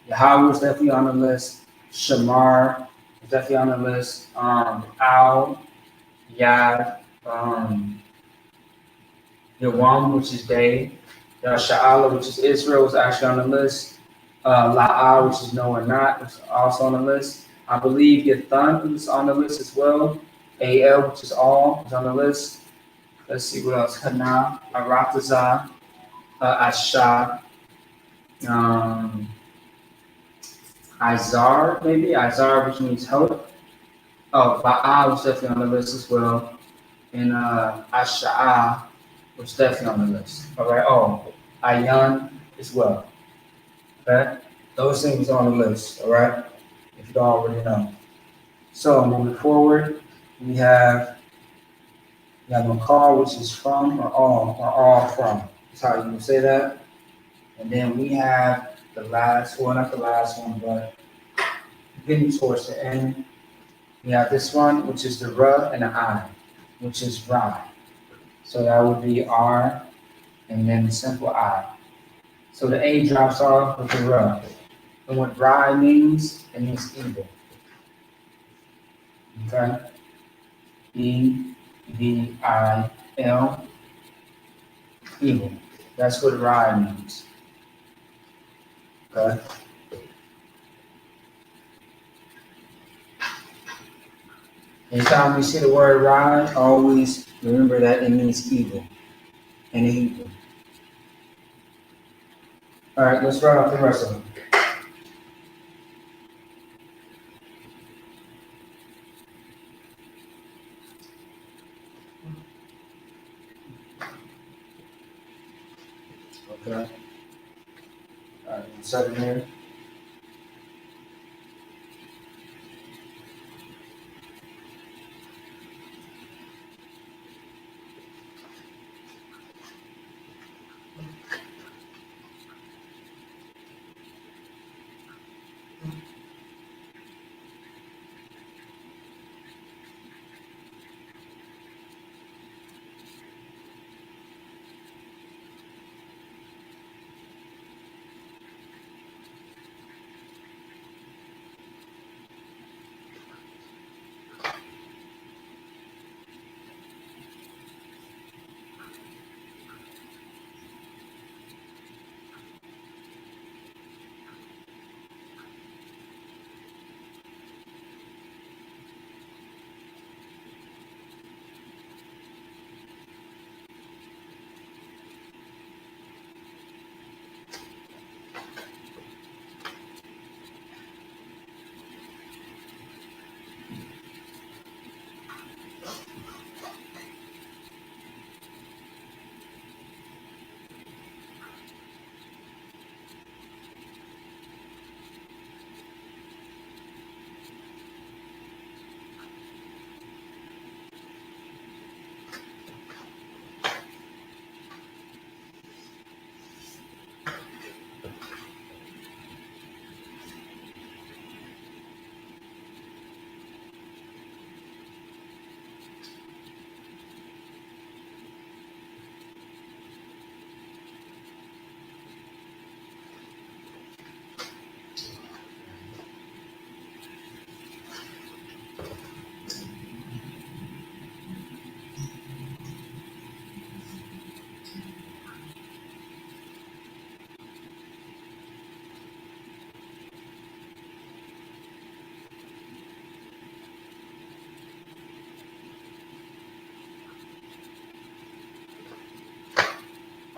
Yahweh was definitely on the list. Shamar was definitely on the list. Al, Yad, Yawam, which is day. Sha'ala, which is Israel, was actually on the list. La'ah, which is no or not, was also on the list. I believe Yathan was on the list as well. AL, which is all, is on the list. Let's see what else. Kana, Aratazah, Ashah, um, Izar, maybe. Izar, which means hope. Oh, Ba'ah was definitely on the list as well. And Asha'ah was definitely on the list. All right. Oh, Ayan as well. Okay. Those things are on the list. All right. If you don't already know. So moving forward, we have Makar, which is from or all from. That's how you would say that. And then we have the last one, not the last one, but getting towards the end. We have this one, which is the R and the I, which is Ra. So that would be R and then the simple I. So the A drops off with the R. And what Ra means, it means evil. Okay? EVIL, evil. That's what Ra means. Okay? Anytime you see the word Ra, always remember that it means evil and evil. All right, let's run off the rest of them. Okay. All right, 1 second here.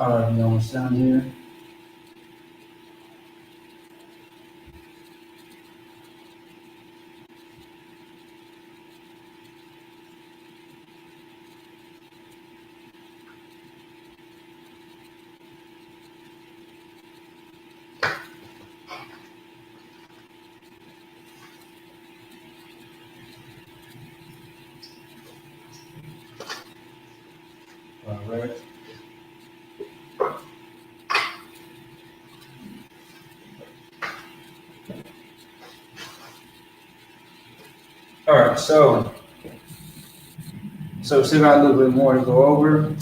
You know what's down here? All right. All right. So still got a little bit more to go over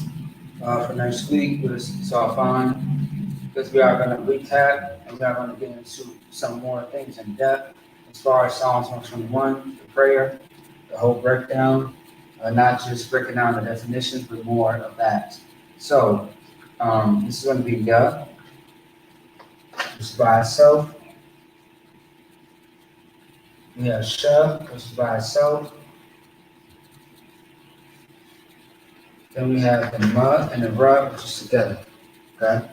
for next week, but it's all fine because we are going to recap and we are going to get into some more things in depth as far as Psalms 121, the prayer, the whole breakdown, not just breaking down the definitions, but more of that. So this is going to be Yah, which is by itself. We have Shah, which is by itself. Then we have the Ma and the Ra, which is together. Okay?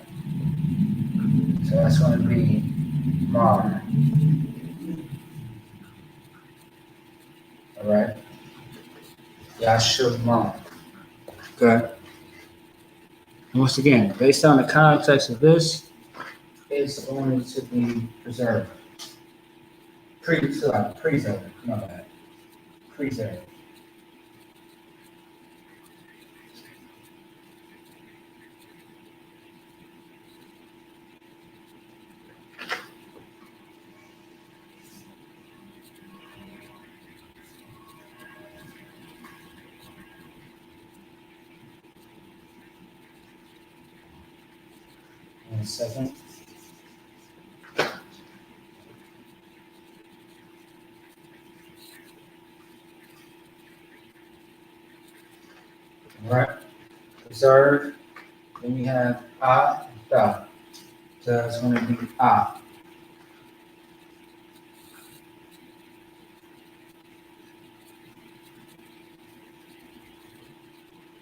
So that's going to be Mar. All right? Yashima. Okay? Once again, based on the context of this, it's going to be preserved. Preserved. No, bad. Preserved. One second. All right? Preserved. Then we have A, Da. So it's going to be A.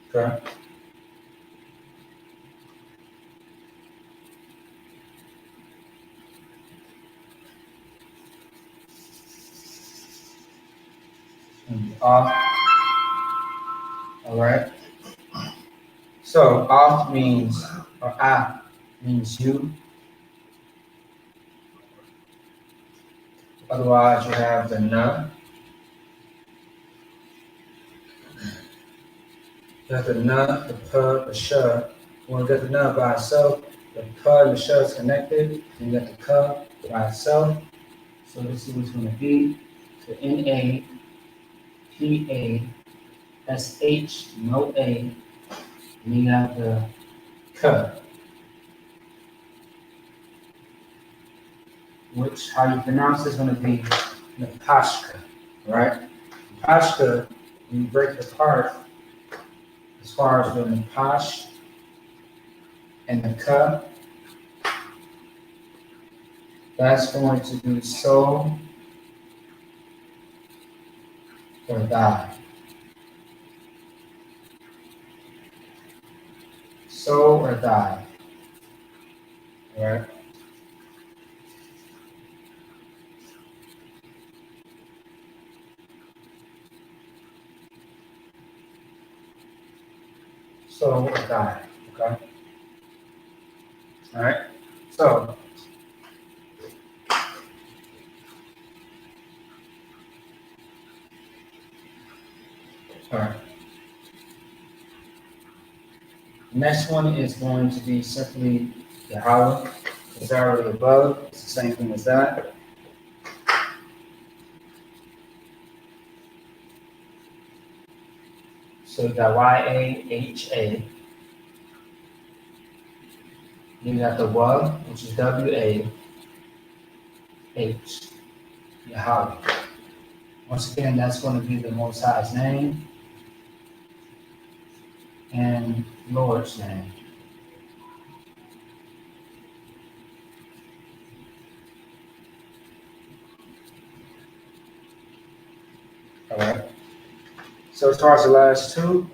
Okay? And A. All right? So off means, or A means you. Otherwise, you have the Na. You have the Na, the Pa, the Sha. When you get the Na by itself, the Pa and the Sha is connected. Then you got the Ka by itself. So this is what's going to be. So N-A, P-A, S-H, no A. And then you have the Ka, which how you pronounce it is going to be Napashka, right? Napashka, when you break it apart, as far as the Napash and the Ka, that's going to be so or die. So or die. All right? So or die. Okay? All right? So, all right. Next one is going to be simply Yahweh. It's already above. It's the same thing as that. So you got Y-A-H-A. You got the Wa, which is W-A-H. Yahweh. Once again, that's going to be the Most High's name and Lord's name. All right. So as far as the last two,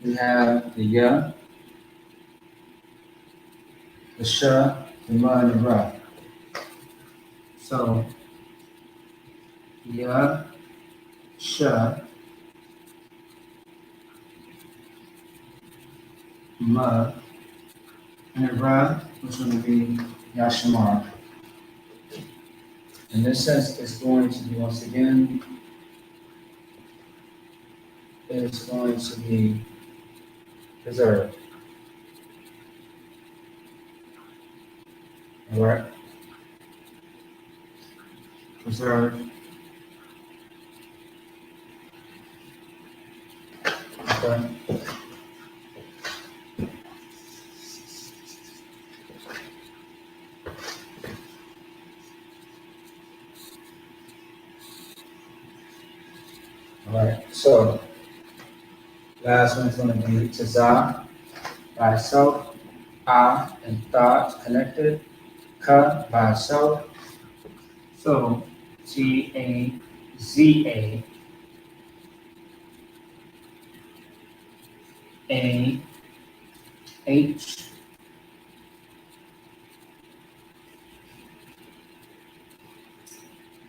we have the Yah the sh, the ma, and the ra. So, ya, sh, ma, and the ra, which is going to be yashamar. In this sense, it's going to be, once again, it's going to be preserved. All right? Preserved. Okay. All right. So, last one's going to be tazah, by itself. And thought connected. Ka, by itself. So, T-A-Z-A. A-H.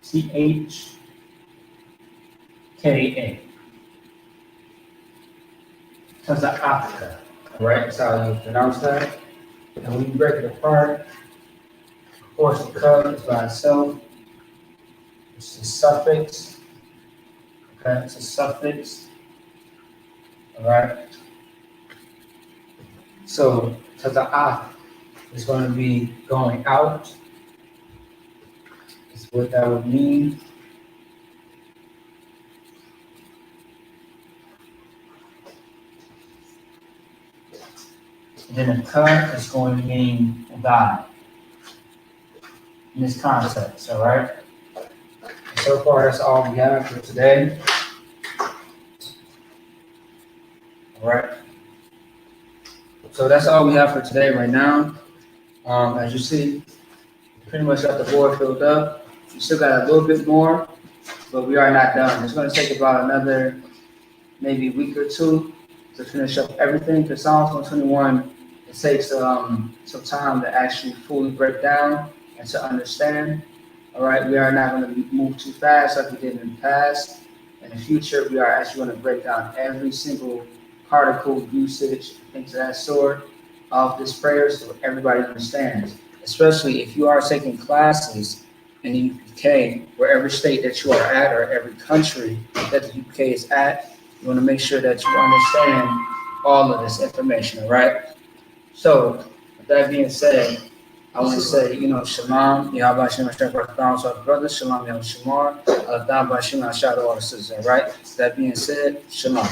T-H-K-A. Taza'aka. All right, that's how you pronounce that. And when you break it apart, of course, the ka is by itself. It's a suffix. Okay, it's a suffix. All right. So taza'ah is going to be going out. Is what that would mean. And then a ka is going to mean God in this context. All right. So far, that's all we have for today. All right. So that's all we have for today right now. As you see, pretty much got the board filled up. We still got a little bit more, but we are not done. It's going to take about another maybe week or two to finish up everything. Because Psalms 121, it takes some time to actually fully break down and to understand. All right, we are not going to move too fast like we did in the past. In the future, we are actually going to break down every single particle usage, things of that sort of this prayer so everybody understands. Especially if you are taking classes in the UK, wherever state that you are at or every country that the UK is at, you want to make sure that you understand all of this information, all right? So, with that being said, I want to say, Shalom, Yahweh Shem Hashem, brothers, Shalom, Yahweh Shamar, Allah Bashim, I shout out all the sisters, all right? That being said, Shalom.